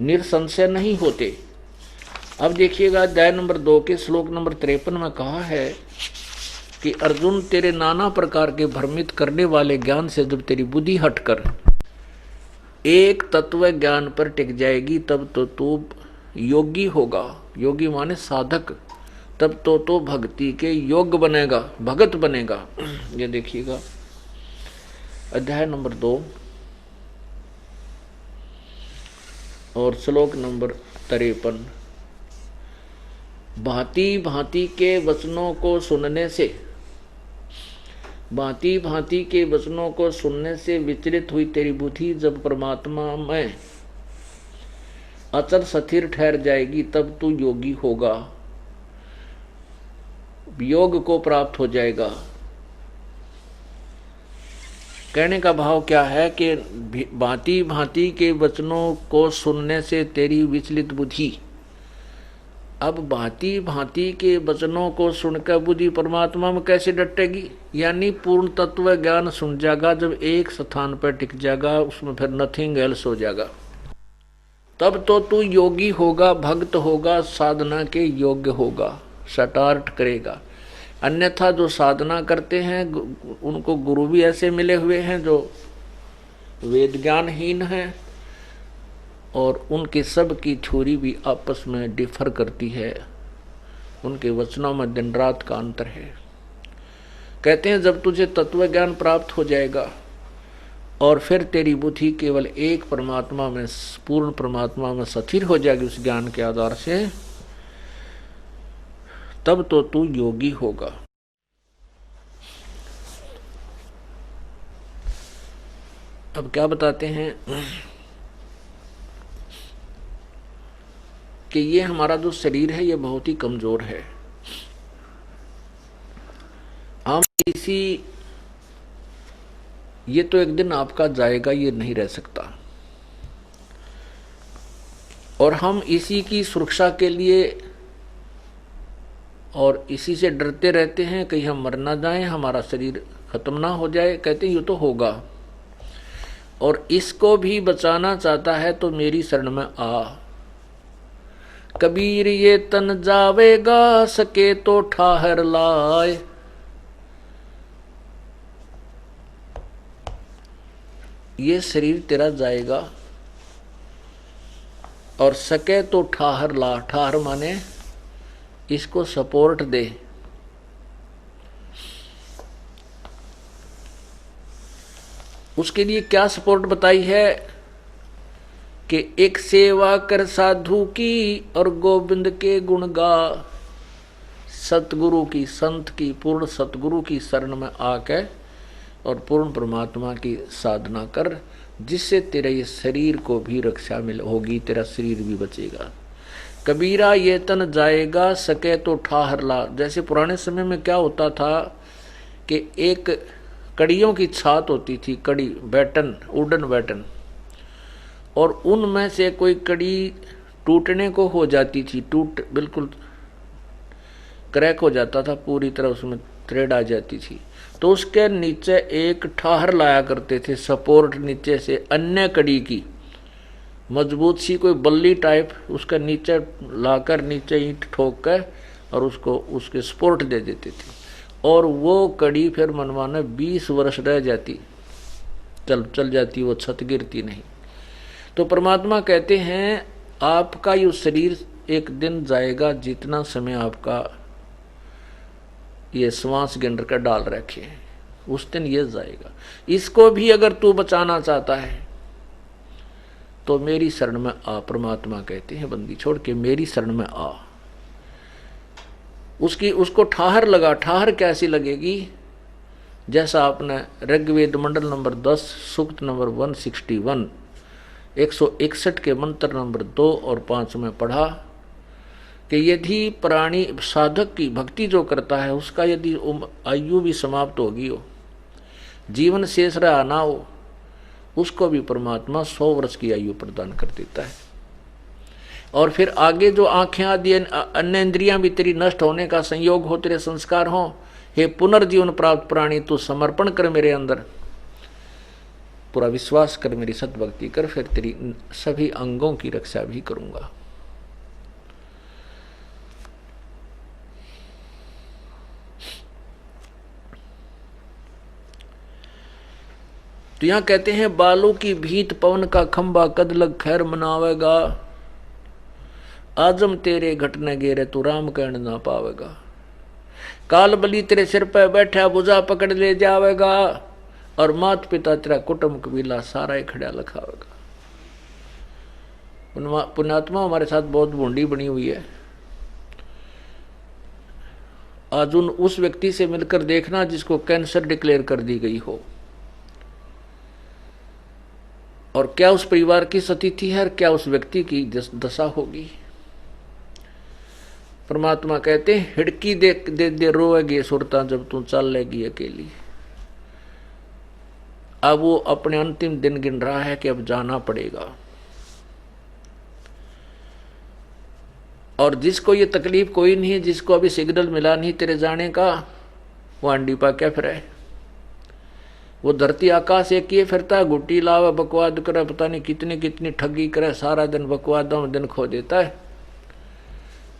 निरसंशय नहीं होते। अब देखिएगा अध्याय नंबर 2 के श्लोक नंबर 53 में कहा है कि अर्जुन, तेरे नाना प्रकार के भ्रमित करने वाले ज्ञान से जब तेरी बुद्धि हटकर एक तत्व ज्ञान पर टिक जाएगी तब तो तू योगी होगा। योगी माने साधक। तब तो भक्ति के योग्य बनेगा, भगत बनेगा। ये देखिएगा अध्याय नंबर 2 और श्लोक नंबर 53। भांति भांति के वचनों को सुनने से, भांति भांति के वचनों को सुनने से विचलित हुई तेरी बुद्धि जब परमात्मा में अचल स्थिर ठहर जाएगी, तब तू योगी होगा, योग को प्राप्त हो जाएगा। कहने का भाव क्या है कि भांति भांति के वचनों को सुनने से तेरी विचलित बुद्धि, अब भांति भांति के वचनों को सुनकर बुद्धि परमात्मा में कैसे डटेगी, यानी पूर्ण तत्व ज्ञान सुन जाएगा। जब एक स्थान पर टिक जाएगा, उसमें फिर नथिंग एल्स हो जाएगा, तब तो तू योगी होगा, भक्त होगा, साधना के योग्य होगा, स्टार्ट करेगा। अन्यथा जो साधना करते हैं उनको गुरु भी ऐसे मिले हुए हैं जो वेद ज्ञानहीन हैं, और उनके सब की थ्योरी भी आपस में डिफर करती है, उनके वचनों में दिन रात का अंतर है। कहते हैं जब तुझे तत्व ज्ञान प्राप्त हो जाएगा और फिर तेरी बुद्धि केवल एक परमात्मा में, पूर्ण परमात्मा में स्थिर हो जाएगी उस ज्ञान के आधार से, तब तो तू योगी होगा। अब क्या बताते हैं कि ये हमारा जो शरीर है ये बहुत ही कमजोर है। हम ये तो एक दिन आपका जाएगा, ये नहीं रह सकता, और हम इसी की सुरक्षा के लिए और इसी से डरते रहते हैं कहीं हम मर ना जाएं, हमारा शरीर खत्म ना हो जाए। कहते हैं ये तो होगा, और इसको भी बचाना चाहता है तो मेरी शरण में आ। कबीर ये तन जावेगा, सके तो ठाहर लाए। ये शरीर तेरा जाएगा, और सके तो ठाहर ला। ठाहर माने इसको सपोर्ट दे। उसके लिए क्या सपोर्ट बताई है कि एक सेवा कर साधु की और गोविंद के गुण गा। सतगुरु की, संत की, पूर्ण सतगुरु की शरण में आके और पूर्ण परमात्मा की साधना कर, जिससे तेरे ये शरीर को भी रक्षा मिल होगी, तेरा शरीर भी बचेगा। कबीरा ये तन जाएगा, सके तो ठाहर ला। जैसे पुराने समय में क्या होता था कि एक कड़ियों की छात होती थी, कड़ी बैटन, वुडन बैटन, और उनमें से कोई कड़ी टूटने को हो जाती थी, बिल्कुल क्रैक हो जाता था, पूरी तरह उसमें थ्रेड आ जाती थी, तो उसके नीचे एक ठाहर लाया करते थे, सपोर्ट नीचे से अन्य कड़ी की मजबूत सी कोई बल्ली टाइप, उसका नीचे लाकर नीचे ईंट ठोक कर और उसको उसके सपोर्ट दे देते थे, और वो कड़ी फिर मनमाने 20 वर्ष रह जाती, चल जाती, वो छत गिरती नहीं। तो परमात्मा कहते हैं आपका ये शरीर एक दिन जाएगा, जितना समय आपका ये श्वास के अंदर का डाल रखे उस दिन ये जाएगा। इसको भी अगर तू बचाना चाहता है तो मेरी शरण में आ। परमात्मा कहते हैं बंदी छोड़ के मेरी शरण में आ। उसको ठाहर लगा। ठाहर कैसी लगेगी? जैसा आपने ऋग्वेद मंडल नंबर 10 सूक्त नंबर 161 161 के मंत्र नंबर 2 और 5 में पढ़ा कि यदि प्राणी साधक की भक्ति जो करता है उसका यदि आयु भी समाप्त होगी हो, जीवन शेष रहा ना हो, उसको भी परमात्मा 100 वर्ष की आयु प्रदान कर देता है। और फिर आगे जो आंखें आदि अन्य इंद्रियां भी तेरी नष्ट होने का संयोग हो, तेरे संस्कार हो, हे पुनर्जीवन प्राप्त प्राणी तू समर्पण कर मेरे अंदर, पूरा विश्वास कर, मेरी सतभक्ति कर, फिर तेरी सभी अंगों की रक्षा भी करूंगा। तो यहां कहते हैं बालों की भीत पवन का खंबा कद लग खैर मनावेगा, आजम तेरे घटने गेरे तू राम कहने ना पावेगा। काल बलि तेरे सिर पर बैठा बुझा पकड़ ले जावेगा, और मात पिता तेरा कुटुंब कबीला सारा ही खड़ा लखावेगा। पुण्यात्मा हमारे साथ बहुत बूंदी बनी हुई है। आज उस व्यक्ति से मिलकर देखना जिसको कैंसर डिक्लेयर कर दी गई हो, और क्या उस परिवार की स्थिति है और क्या उस व्यक्ति की दशा होगी। परमात्मा कहते हैं हिड़की दे दे, दे रोएगी सुरता जब तू चल लेगी अकेली। अब वो अपने अंतिम दिन गिन रहा है कि अब जाना पड़ेगा। और जिसको ये तकलीफ कोई नहीं है, जिसको अभी सिग्नल मिला नहीं तेरे जाने का, वो अंडी पा क्या फिर है। वो धरती आकाश एक किए फिरता है, गुट्टी लावा बकवाद करे, पता नहीं कितनी कितनी ठगी करे, सारा दिन बकवादों में दिन खो देता है।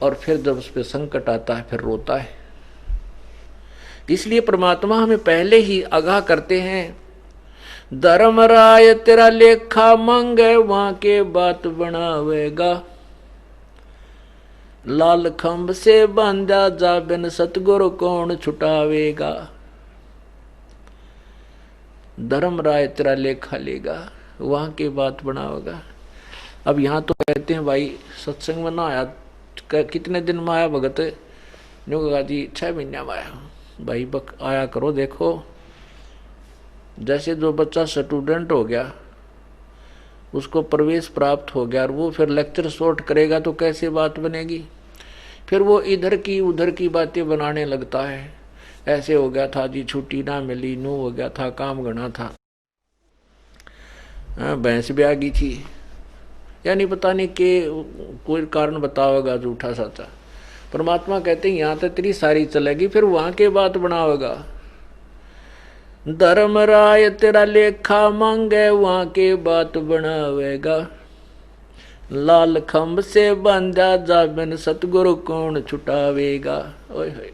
और फिर जब उस पर संकट आता है फिर रोता है। इसलिए परमात्मा हमें पहले ही आगाह करते हैं, धर्मराय तेरा लेखा मांगे वहां के बात बनावेगा, लाल खंभ से बांधा जा बिन सतगुरु कौन छुटावेगा। धर्मराय तेरा लेखा लेगा, वहां की बात बनावेगा। अब यहाँ तो कहते हैं भाई सत्संग में ना आया, कितने दिन में आया भगत, न्यू कहा जी 6 महीने में आया। भाई आया करो। देखो जैसे जो बच्चा स्टूडेंट हो गया उसको प्रवेश प्राप्त हो गया और वो फिर लेक्चर शॉर्ट करेगा तो कैसे बात बनेगी। फिर वो इधर की उधर की बातें बनाने लगता है। ऐसे हो गया था जी, छुट्टी ना मिली, नू हो गया था, काम घना था, भैंस भी आ गई थी, यानी पता नहीं कि कोई कारण बताओगा झूठा सच्चा। परमात्मा कहते हैं यहाँ तक तेरी सारी चलेगी, फिर वहां के बात बनाओगा। धर्मराय तेरा लेखा मांगे वहां के बात बनावेगा, लाल खंभ से बांधा जा बिन सतगुरु कौन छुटावेगा। ओए होए,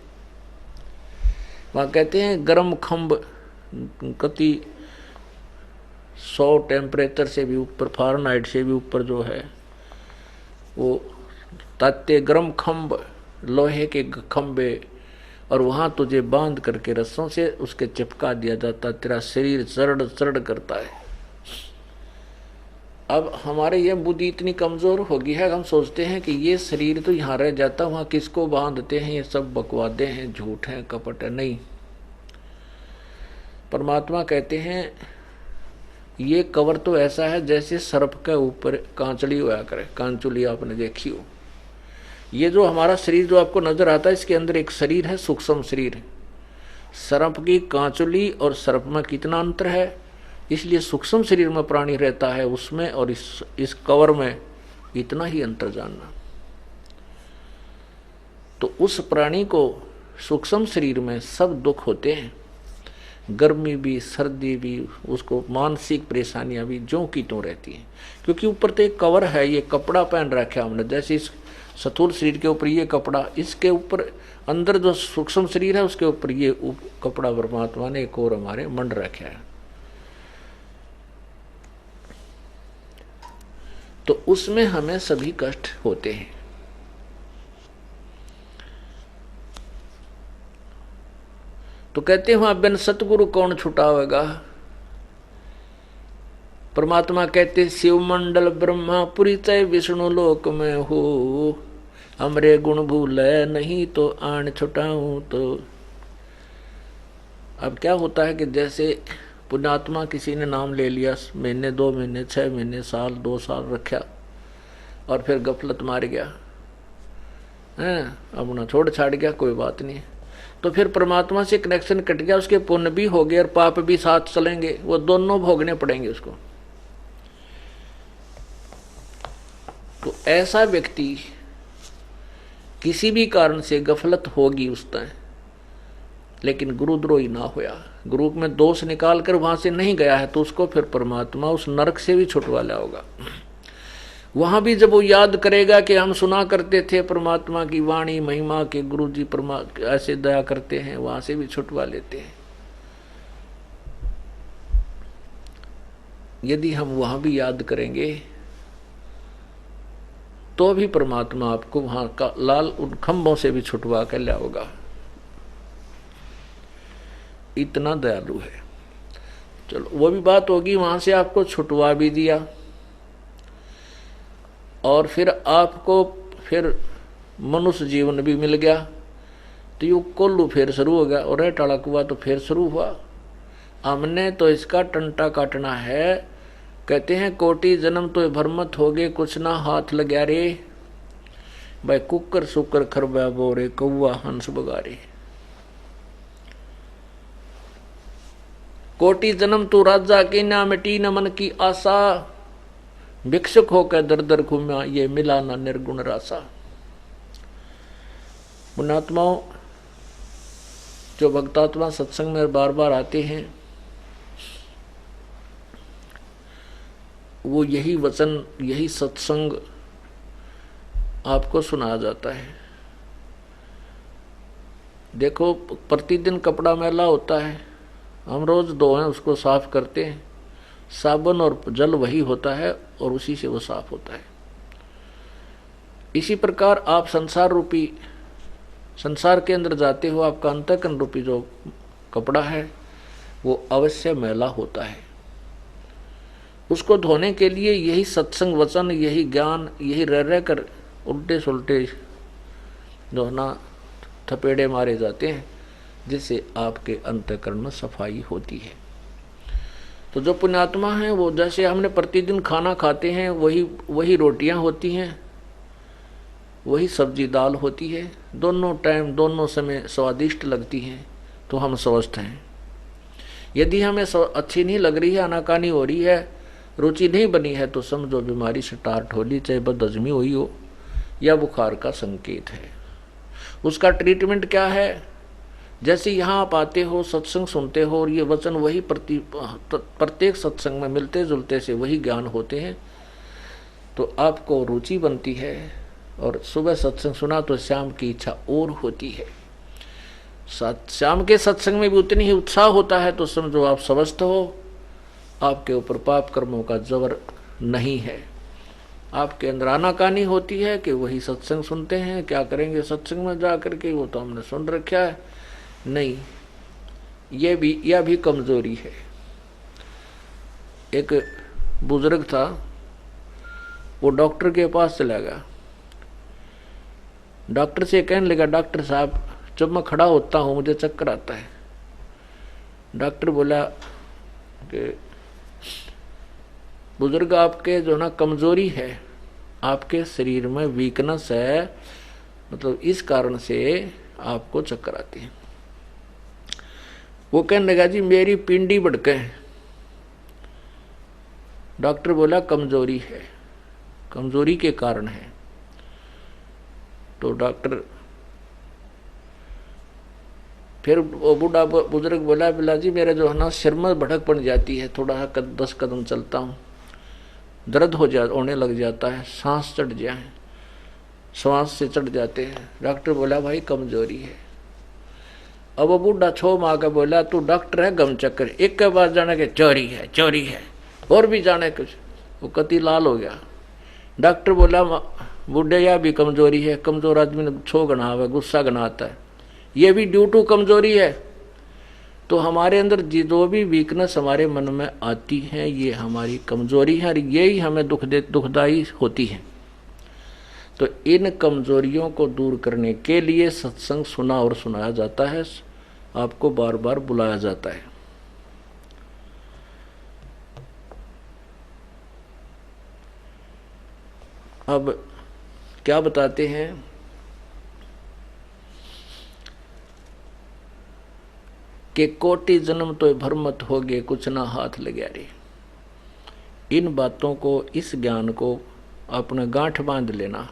वहां कहते हैं गर्म खंभ कति 100 टेम्परेचर से भी ऊपर, फारेनहाइट से भी ऊपर जो है वो ताते गर्म खंभ, लोहे के खंभे, और वहां तुझे बांध करके रस्सों से उसके चिपका दिया जाता, तेरा शरीर चरड़ चरड़ करता है। अब हमारे ये बुद्धि इतनी कमजोर हो गई है, हम सोचते हैं कि ये शरीर तो यहाँ रह जाता, वहां किसको बांधते हैं, ये सब बकवादे हैं, झूठ हैं, कपट है। नहीं, परमात्मा कहते हैं ये कवर तो ऐसा है जैसे सर्प के ऊपर कांचली होया करे, कांचुली आपने देखी हो। ये जो हमारा शरीर जो आपको नजर आता है, इसके अंदर एक शरीर है, सूक्ष्म शरीर है। सर्प की कांचुली और सर्प में कितना अंतर है, इसलिए सूक्ष्म शरीर में प्राणी रहता है, उसमें और इस कवर में इतना ही अंतर जानना। तो उस प्राणी को सूक्ष्म शरीर में सब दुख होते हैं, गर्मी भी, सर्दी भी, उसको मानसिक परेशानियां भी ज्यों की त्यों रहती हैं, क्योंकि ऊपर तो एक कवर है, ये कपड़ा पहन रखा हमने। जैसे इस स्थूल शरीर के ऊपर ये कपड़ा, इसके ऊपर अंदर जो सूक्ष्म शरीर है उसके ऊपर ये कपड़ा परमात्मा ने एक और हमारे मंड रखा है। तो उसमें हमें सभी कष्ट होते हैं। तो कहते हैं वहां बिन सतगुरु कौन छुटावेगा। परमात्मा कहते शिव मंडल ब्रह्मापुरी तय विष्णु लोक में हो, हमरे गुण भूले नहीं तो आन छुटाऊं। तो अब क्या होता है कि जैसे पुण्यात्मा किसी ने नाम ले लिया, महीने 2 महीने 6 महीने साल 2 साल रखा और फिर गफलत मार गया है, अब ना छोड़ छाड़ गया, कोई बात नहीं। तो फिर परमात्मा से कनेक्शन कट गया, उसके पुण्य भी हो गए और पाप भी साथ चलेंगे, वो दोनों भोगने पड़ेंगे उसको। तो ऐसा व्यक्ति किसी भी कारण से गफलत होगी उस टाइम, लेकिन गुरुद्रोही ना होया, गुरु में दोष निकाल कर वहां से नहीं गया है, तो उसको फिर परमात्मा उस नरक से भी छुटवा लाएगा। वहां भी जब वो याद करेगा कि हम सुना करते थे परमात्मा की वाणी महिमा के, गुरु जी ऐसे दया करते हैं, वहां से भी छुटवा लेते हैं। यदि हम वहां भी याद करेंगे तो भी परमात्मा आपको वहां का लाल उन खंभों से भी छुटवा कर लाओगा, इतना दयालु है। चलो वो भी बात होगी, वहां से आपको छुटवा भी दिया और फिर आपको फिर मनुष्य जीवन भी मिल गया, तो यू कोल्लू फिर शुरू हो गया और टाड़ा कुआ तो फिर शुरू हुआ। हमने तो इसका टंटा काटना है, कहते हैं कोटि जन्म तो भरमत हो गए कुछ ना हाथ लग्या रे, भाई कुकर सुकर खरबा बोरे कौआ हंस बगारे। कोटि जन्म तू राजा की ना मिटी न मन की आशा, भिक्षुक होकर दर दर घूमा ये मिला ना निर्गुण रासा। पुण्यात्माओं, जो भक्तात्मा सत्संग में बार बार आते हैं वो यही वचन यही सत्संग आपको सुनाया जाता है। देखो, प्रतिदिन कपड़ा मैला होता है, हम रोज धोएं उसको साफ करते हैं, साबुन और जल वही होता है और उसी से वो साफ होता है। इसी प्रकार आप संसार के अंदर जाते हो, आपका अंतःकरण रूपी जो कपड़ा है वो अवश्य मैला होता है। उसको धोने के लिए यही सत्संग वचन, यही ज्ञान, यही रह कर उल्टे सुलटे जो है ना थपेड़े मारे जाते हैं, जिससे आपके अंतःकरण में सफाई होती है। तो जो पुण्यात्मा हैं वो जैसे हमने प्रतिदिन खाना खाते हैं, वही रोटियां होती हैं, वही सब्जी दाल होती है, दोनों टाइम दोनों समय स्वादिष्ट लगती हैं, तो हम स्वस्थ हैं। यदि हमें अच्छी नहीं लग रही है, आनाकानी हो रही है, रुचि नहीं बनी है, तो समझो बीमारी स्टार्ट हो ली, चाहे बदहजमी हुई हो या बुखार का संकेत है। उसका ट्रीटमेंट क्या है? जैसे यहाँ आप आते हो, सत्संग सुनते हो और ये वचन वही प्रत्येक सत्संग में मिलते जुलते से वही ज्ञान होते हैं, तो आपको रुचि बनती है और सुबह सत्संग सुना तो शाम की इच्छा और होती है। शाम के सत्संग में भी उतनी ही उत्साह होता है, तो समझो आप स्वस्थ हो, आपके ऊपर पाप कर्मों का जबर नहीं है। आपके अंदर आनाकानी होती है कि वही सत्संग सुनते हैं, क्या करेंगे सत्संग में जा करके, वो तो हमने सुन रखा है। नहीं, यह भी कमजोरी है। एक बुजुर्ग था, वो डॉक्टर के पास चला गया। डॉक्टर से कहने लगा, डॉक्टर साहब जब मैं खड़ा होता हूँ मुझे चक्कर आता है। डॉक्टर बोला कि बुजुर्ग, आपके जो ना कमजोरी है, आपके शरीर में वीकनेस है, मतलब इस कारण से आपको चक्कर आती है। वो कहने लगा, जी मेरी पिंडी भड़के है। डॉक्टर बोला कमजोरी है, कमजोरी के कारण है। तो डॉक्टर फिर वो बूढ़ा बुजुर्ग बोला, जी मेरा जो है ना सिर में भड़क पड़ जाती है, थोड़ा 10 कदम चलता हूँ दर्द होने लग जाता है, सांस चढ़ जाए, श्वास से चढ़ जाते हैं। डॉक्टर बोला भाई कमजोरी है। अब वो बूढ़ा छो मार के बोला, तू डॉक्टर है गम चक्कर, एक के बाद जाने के चोरी है चोरी है, और भी जाने कुछ। वो कति लाल हो गया। डॉक्टर बोला, बूढ़े या भी कमजोरी है, कमजोर आदमी ने छो गना हुआ, गुस्सा गना आता है, ये भी ड्यू टू कमजोरी है। तो हमारे अंदर जो भी वीकनेस हमारे मन में आती है, ये हमारी कमजोरी है और यही हमें दुखदाई होती है। तो इन कमजोरियों को दूर करने के लिए सत्संग सुना और सुनाया जाता है, आपको बार बार बुलाया जाता है। अब क्या बताते हैं कि कोटि जन्म तो भरमत हो गए कुछ ना हाथ लग्या रे। इन बातों को, इस ज्ञान को अपने गांठ बांध लेना।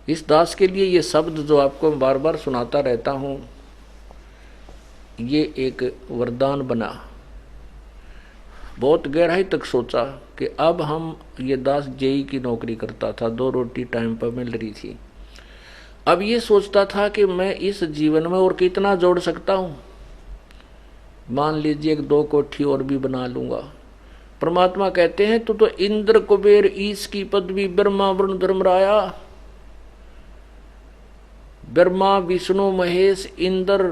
इस दास के लिए ये शब्द जो आपको बार बार सुनाता रहता हूँ, ये एक वरदान बना। बहुत गहराई तक सोचा कि अब हम, ये दास जेई की नौकरी करता था, 2 रोटी टाइम पर मिल रही थी। अब ये सोचता था कि मैं इस जीवन में और कितना जोड़ सकता हूँ। मान लीजिए 2 कोठी और भी बना लूंगा। परमात्मा कहते हैं, तू तो इंद्र कुबेर ईश की पदवी, ब्रह्मा वरुण धर्मराया, ब्रह्मा विष्णु महेश इंद्र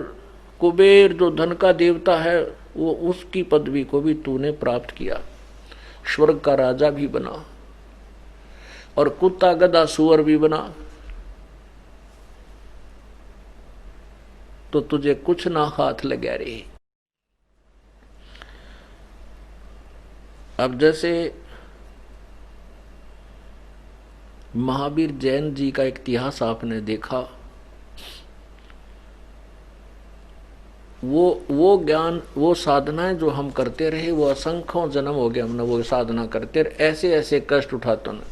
कुबेर जो धन का देवता है, वो उसकी पदवी को भी तूने प्राप्त किया, स्वर्ग का राजा भी बना और कुत्ता गधा सुअर भी बना, तो तुझे कुछ ना हाथ लगे रे। अब जैसे महावीर जैन जी का इतिहास आपने देखा, वो ज्ञान, वो साधनाएं जो हम करते रहे, वो असंख्यों जन्म हो गए हमने वो साधना करते रहे, ऐसे ऐसे कष्ट उठाते ना,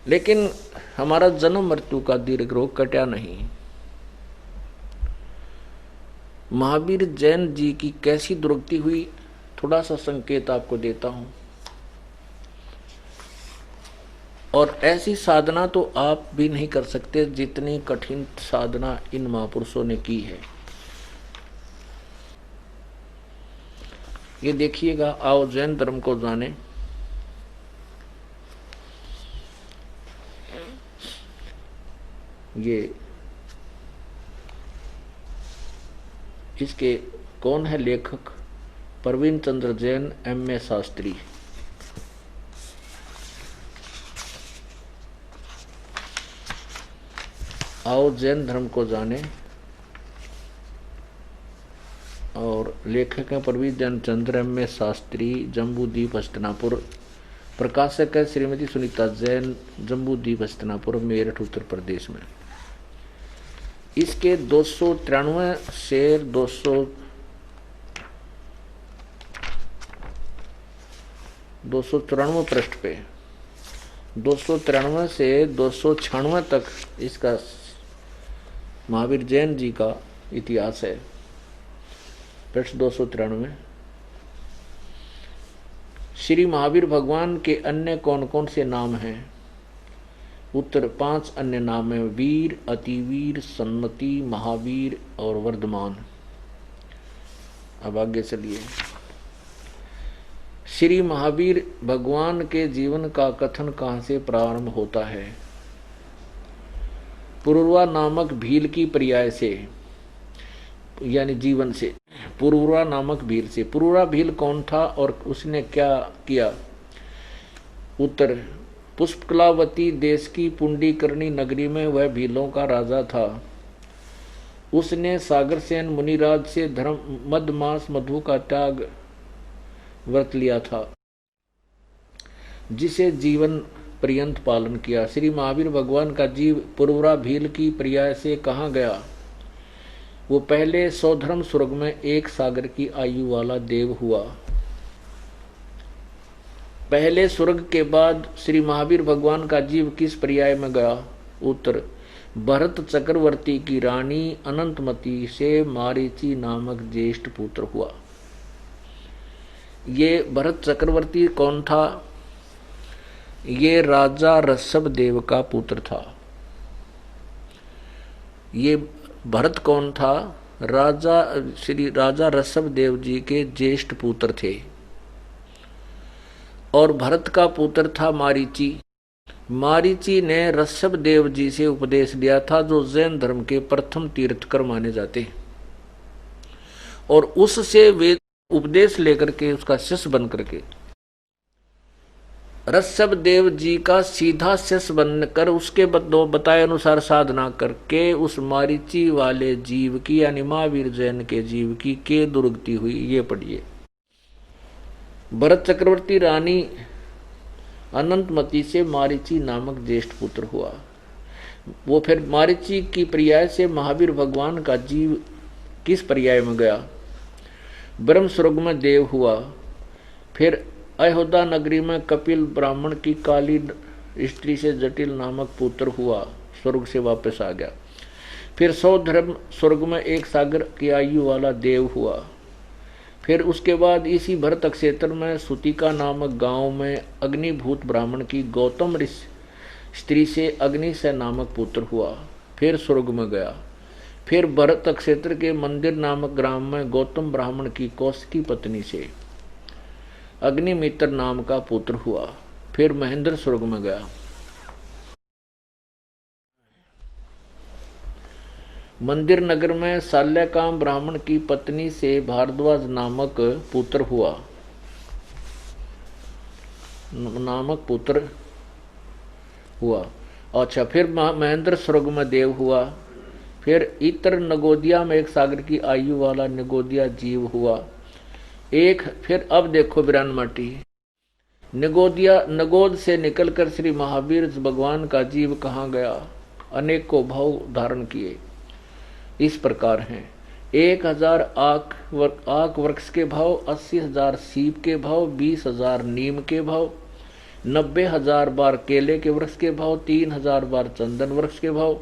लेकिन हमारा जन्म मृत्यु का दीर्घ रोग कटा नहीं। महावीर जैन जी की कैसी दुर्गति हुई, थोड़ा सा संकेत आपको देता हूं। और ऐसी साधना तो आप भी नहीं कर सकते जितनी कठिन साधना इन महापुरुषों ने की है। ये देखिएगा, आओ जैन धर्म को जाने। ये इसके कौन है लेखक? प्रवीण चंद्र जैन, M.A. शास्त्री। आओ जैन धर्म को जाने। और लेखक हैं प्रवीण चंद्र M.A. शास्त्री, जम्बूद्वीप हस्तिनापुर। प्रकाशक है श्रीमती सुनीता जैन, जम्बूद्वीप हस्तिनापुर, मेरठ, उत्तर प्रदेश में। इसके 293 से 294 पृष्ठ पे, 293 से 296 तक इसका महावीर जैन जी का इतिहास है। पृष्ठ 293। श्री महावीर भगवान के अन्य कौन कौन से नाम हैं? उत्तर 5 अन्य नाम है: वीर, अतिवीर, सन्मति, महावीर और वर्धमान। अब आगे चलिए। श्री महावीर भगवान के जीवन का कथन कहां से प्रारंभ होता है? पुरुरवा नामक भील की पर्याय से, यानी जीवन से। पुरुरवा नामक भील से। पुरुरवा भील कौन था और उसने क्या किया? उत्तर, पुष्पकलावती देश की पुंडीकरणी नगरी में वह भीलों का राजा था। उसने सागरसेन मुनिराज से धर्म मदमास मधु का त्याग व्रत लिया था, जिसे जीवन पर्यंत पालन किया। श्री महावीर भगवान का जीव पुरुरवा भील की पर्याय से कहाँ गया? वो पहले सौधर्म स्वर्ग में 1 सागर की आयु वाला देव हुआ। पहले स्वर्ग के बाद श्री महावीर भगवान का जीव किस पर्याय में गया? उत्तर, भरत चक्रवर्ती की रानी अनंतमती से मारीची नामक ज्येष्ठ पुत्र हुआ। ये भरत चक्रवर्ती कौन था? ये राजा ऋषभ देव का पुत्र था। ये भरत कौन था? राजा ऋषभ देव जी के ज्येष्ठ पुत्र थे। और भरत का पुत्र था मारीची। मारीची ने ऋषभ देव जी से उपदेश लिया था, जो जैन धर्म के प्रथम तीर्थकर माने जाते, और उससे वे उपदेश लेकर के उसका शिष्य बन करके ऋषभ देव जी का सीधा शिष्य बनकर उसके बताए अनुसार साधना करके उस मारीची वाले जीव की, यानी महावीर जैन के जीव की के दुर्गति हुई। ये पढ़िए। भरत चक्रवर्ती रानी अनंतमती से मारीची नामक ज्येष्ठ पुत्र हुआ। वो फिर मारीची की पर्याय से महावीर भगवान का जीव किस पर्याय में गया? ब्रह्म स्वर्ग में देव हुआ। फिर अयोध्या नगरी में कपिल ब्राह्मण की काली स्त्री से जटिल नामक पुत्र हुआ, स्वर्ग से वापस आ गया। फिर सौधर्म स्वर्ग में 1 सागर की आयु वाला देव हुआ। फिर उसके बाद इसी भरत क्षेत्र में सुतिका नामक गांव में अग्निभूत ब्राह्मण की गौतम स्त्री से अग्निशय नामक पुत्र हुआ, फिर स्वर्ग में गया। फिर भरत क्षेत्र के मंदिर नामक ग्राम में गौतम ब्राह्मण की कौशिकी पत्नी से अग्निमित्र नाम का पुत्र हुआ, फिर महेंद्र स्वर्ग में गया। मंदिर नगर में शाल्यकाम ब्राह्मण की पत्नी से भारद्वाज नामक पुत्र हुआ। अच्छा, फिर महेंद्र स्वर्ग में देव हुआ। फिर इतर नगोदिया में 1 सागर की आयु वाला निगोदिया जीव हुआ। एक फिर अब देखो बिरान माटी, नगोद से निकलकर श्री महावीर भगवान का जीव कहाँ गया, अनेकों भाव धारण किए। इस प्रकार हैं 1000 आक वृक्ष के भाव, 80,000 सीप के भाव, 20,000 नीम के भाव, 90,000 बार केले के वृक्ष के भाव, 3,000 बार चंदन वृक्ष के भाव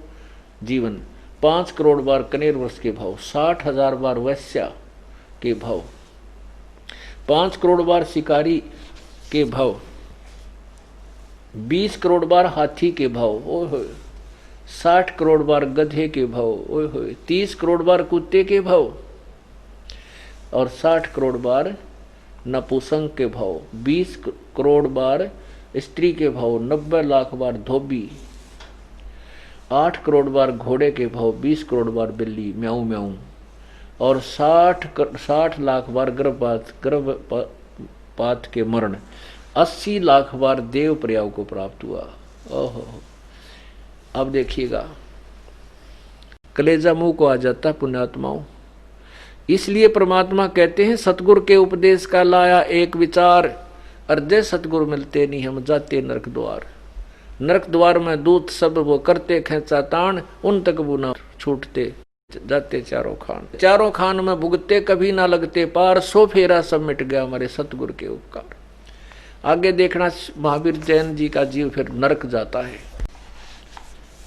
जीवन, 5 करोड़ बार कनेर वृक्ष के भाव, 60,000 बार वैश्या के भाव, 5 करोड़ बार शिकारी के भाव, 20 करोड़ बार हाथी के भाव, ओए होए, 60 करोड़ बार गधे के भाव, ओए होए, 30 करोड़ बार कुत्ते के भाव और 60 करोड़ बार नपुंसक के भाव, 20 करोड़ बार स्त्री के भाव, 90 लाख बार धोबी, 8 करोड़ बार घोड़े के भाव, 20 करोड़ बार बिल्ली म्याऊ म्याऊ और 60 लाख बार गर्भपात के मरण, 80 लाख बार देव प्रयाग को प्राप्त हुआ। ओहो, अब देखिएगा कलेजा मुंह को आ जाता पुण्यात्माओं। इसलिए परमात्मा कहते हैं सतगुरु के उपदेश का लाया एक विचार, अर्धे सतगुरु मिलते नहीं हम जाते नरक द्वार, नरक द्वार में दूत सब वो करते खेचा तान, उन तक वो न छूटते जाते चारों खान में भुगते कभी ना लगते पार, सो फेरा सब मिट गया हमारे सतगुरु के उपकार। आगे देखना महावीर जैन जी का जीव फिर नरक जाता है।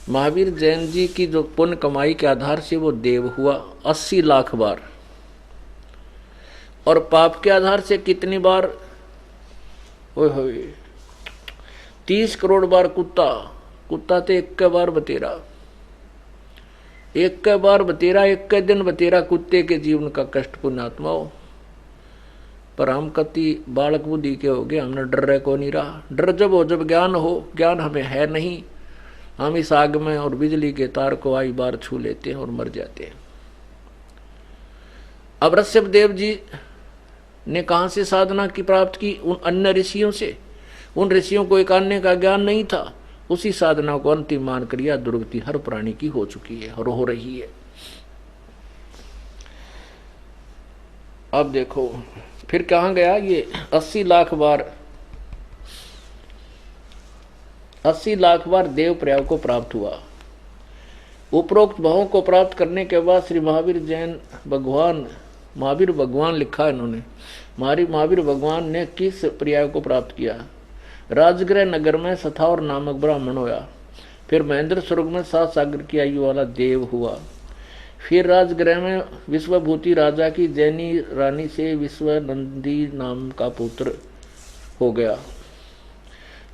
महावीर जैन जी की जो पुण्य कमाई के आधार से वो देव हुआ 80 लाख बार, और पाप के आधार से कितनी बार, ओए होए 30 करोड़ बार कुत्ता तो एक के बार बतेरा, एक के बार बतेरा, एक के दिन बतेरा कुत्ते के जीवन का कष्ट पुण्यात्माओं। पर हम कति बालक बुद्धि के हो गए, हमने डर रहे को नहीं रहा। डर जब हो जब ज्ञान हो, ज्ञान हमें है नहीं, हम इस आग में और बिजली के तार को आई बार छू लेते हैं और मर जाते हैं। अब ऋषभ देव जी ने कहां से साधना की प्राप्त की, उन अन्य ऋषियों से। उन ऋषियों को एक अन्य का ज्ञान नहीं था, उसी साधना को अंतिम मान कर यह दुर्गति हर प्राणी की हो चुकी है और हो रही है। अब देखो फिर कहां गया ये 80 लाख बार देव प्रयाग को प्राप्त हुआ। उपरोक्त भावों को प्राप्त करने के बाद श्री महावीर भगवान लिखा इन्होंने, महावीर भगवान ने किस प्रयाग को प्राप्त किया। राजगृह नगर में सथावर नामक ब्राह्मण होया, फिर महेंद्र स्वर्ग में 7 सागर की आयु वाला देव हुआ, फिर राजगृह में विश्वभूति राजा की जैनी रानी से विश्वनंदी नाम का पुत्र हो गया,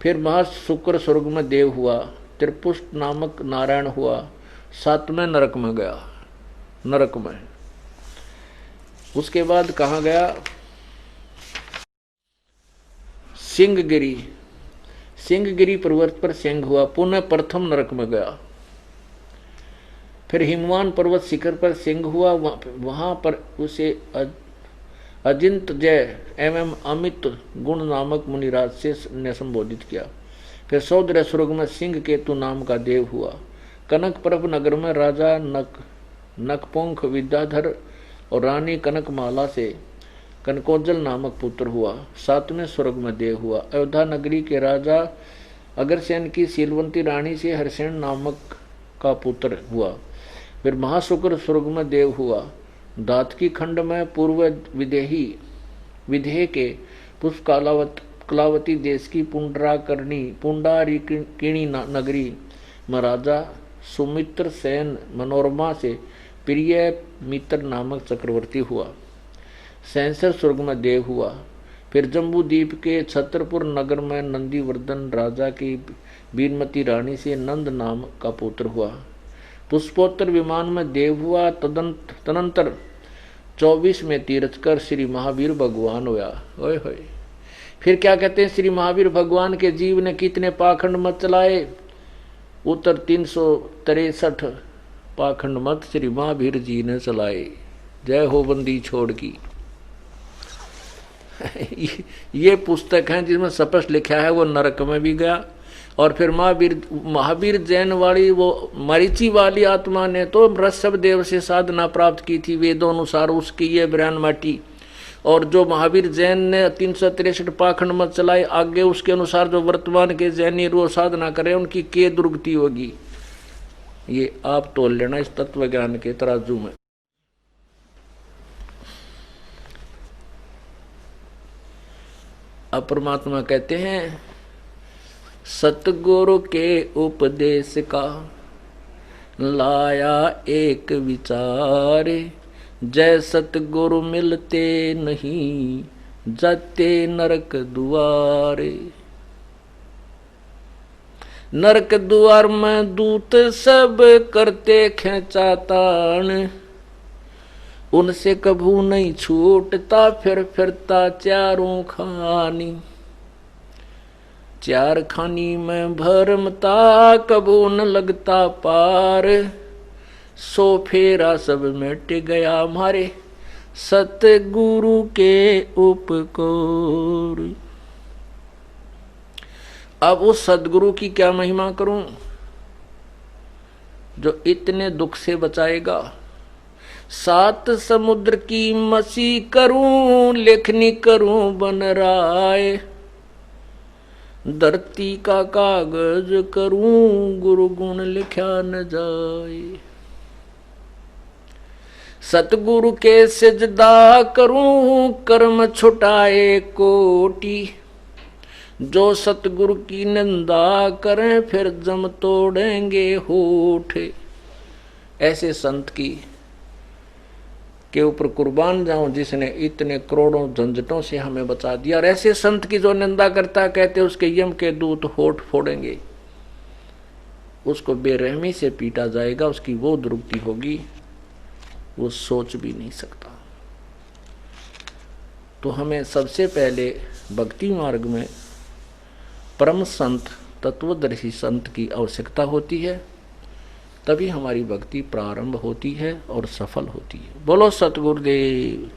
फिर महाशुक्र स्वर्ग में देव हुआ, त्रिपुष्ट नामक नारायण हुआ, 7वें नरक में गया, नरक में। उसके बाद कहाँ गया, सिंहगिरी पर्वत पर सिंह हुआ, पुनः प्रथम नरक में गया। फिर हिमवान पर्वत शिखर पर सिंह हुआ, वहां पर उसे अजिंत जय एवं अमित गुण नामक मुनिराज से ने संबोधित किया। फिर सौदर्य स्वर्ग में सिंह केतु नाम का देव हुआ। कनकप्रभ नगर में राजा नकपुंख विद्याधर और रानी कनकमाला से कनकोजल नामक पुत्र हुआ, 7वें स्वर्ग में देव हुआ। अयोध्या नगरी के राजा अग्रसेन की शीलवंती रानी से हरसेन नामक का पुत्र हुआ, फिर महाशुक्र स्वर्ग में देव हुआ। दातकी खंड में पूर्व विदेह के पुष्प कलावती देश की पुंडारिकिणी नगरी में राजा सुमित्र सेन मनोरमा से प्रिय मित्र नामक चक्रवर्ती हुआ, सैंसर स्वर्ग में देव हुआ। फिर जम्बू द्वीप के छत्रपुर नगर में नंदीवर्धन राजा की वीरमती रानी से नंद नाम का पुत्र हुआ, पुष्पोत्तर विमान में देव हुआ। तदनंतर 24 में तीर्थ कर श्री महावीर भगवान हुआ। ओए होए, फिर क्या कहते हैं, श्री महावीर भगवान के जीव ने कितने पाखंड मत चलाए, उत्तर 363 पाखंड मत श्री महावीर जी ने चलाए। जय हो बंदी छोड़ की। ये पुस्तक है जिसमें स्पष्ट लिखा है वो नरक में भी गया। और फिर महावीर जैन वाली वो मरीचि वाली आत्मा ने तो ऋषभ देव से साधना प्राप्त की थी वेदों अनुसार, उसकी ये ब्राह्मण माटी और जो महावीर जैन ने 363 पाखंड मत चलाए आगे, उसके अनुसार जो वर्तमान के जैनी रो साधना करें उनकी के दुर्गति होगी, ये आप तोल लेना इस तत्व ज्ञान के तराजू में। अब परमात्मा कहते हैं सतगुरु के उपदेश का लाया एक विचार, जय सतगुरु मिलते नहीं जाते नरक दुआरे। नरक द्वार में दूत सब करते खेचातान, उनसे कभू नहीं छूटता फिर फिरता चारों खानी। चार खानी में भरमता कभू न लगता पार, सो फेरा सब मिट गया मारे सतगुरु के उपकार। अब उस सदगुरु की क्या महिमा करूं जो इतने दुख से बचाएगा। 7 समुद्र की मसी करूं लेखनी करूं बन राय, धरती का कागज करूं गुरु गुण लिखा न जाए। सतगुरु के सिजदा करूं कर्म छुटाए कोटि, जो सतगुरु की निंदा करें फिर जम तोड़ेंगे होठ। ऐसे संत की के ऊपर कुर्बान जाऊं जिसने इतने करोड़ों झंझटों से हमें बचा दिया। और ऐसे संत की जो निंदा करता कहते उसके यम के दूत होठ फोड़ेंगे, उसको बेरहमी से पीटा जाएगा, उसकी वो दुर्गति होगी वो सोच भी नहीं सकता। तो हमें सबसे पहले भक्ति मार्ग में परम संत तत्वदर्शी संत की आवश्यकता होती है, तभी हमारी भक्ति प्रारंभ होती है और सफल होती है। बोलो सतगुरुदेव।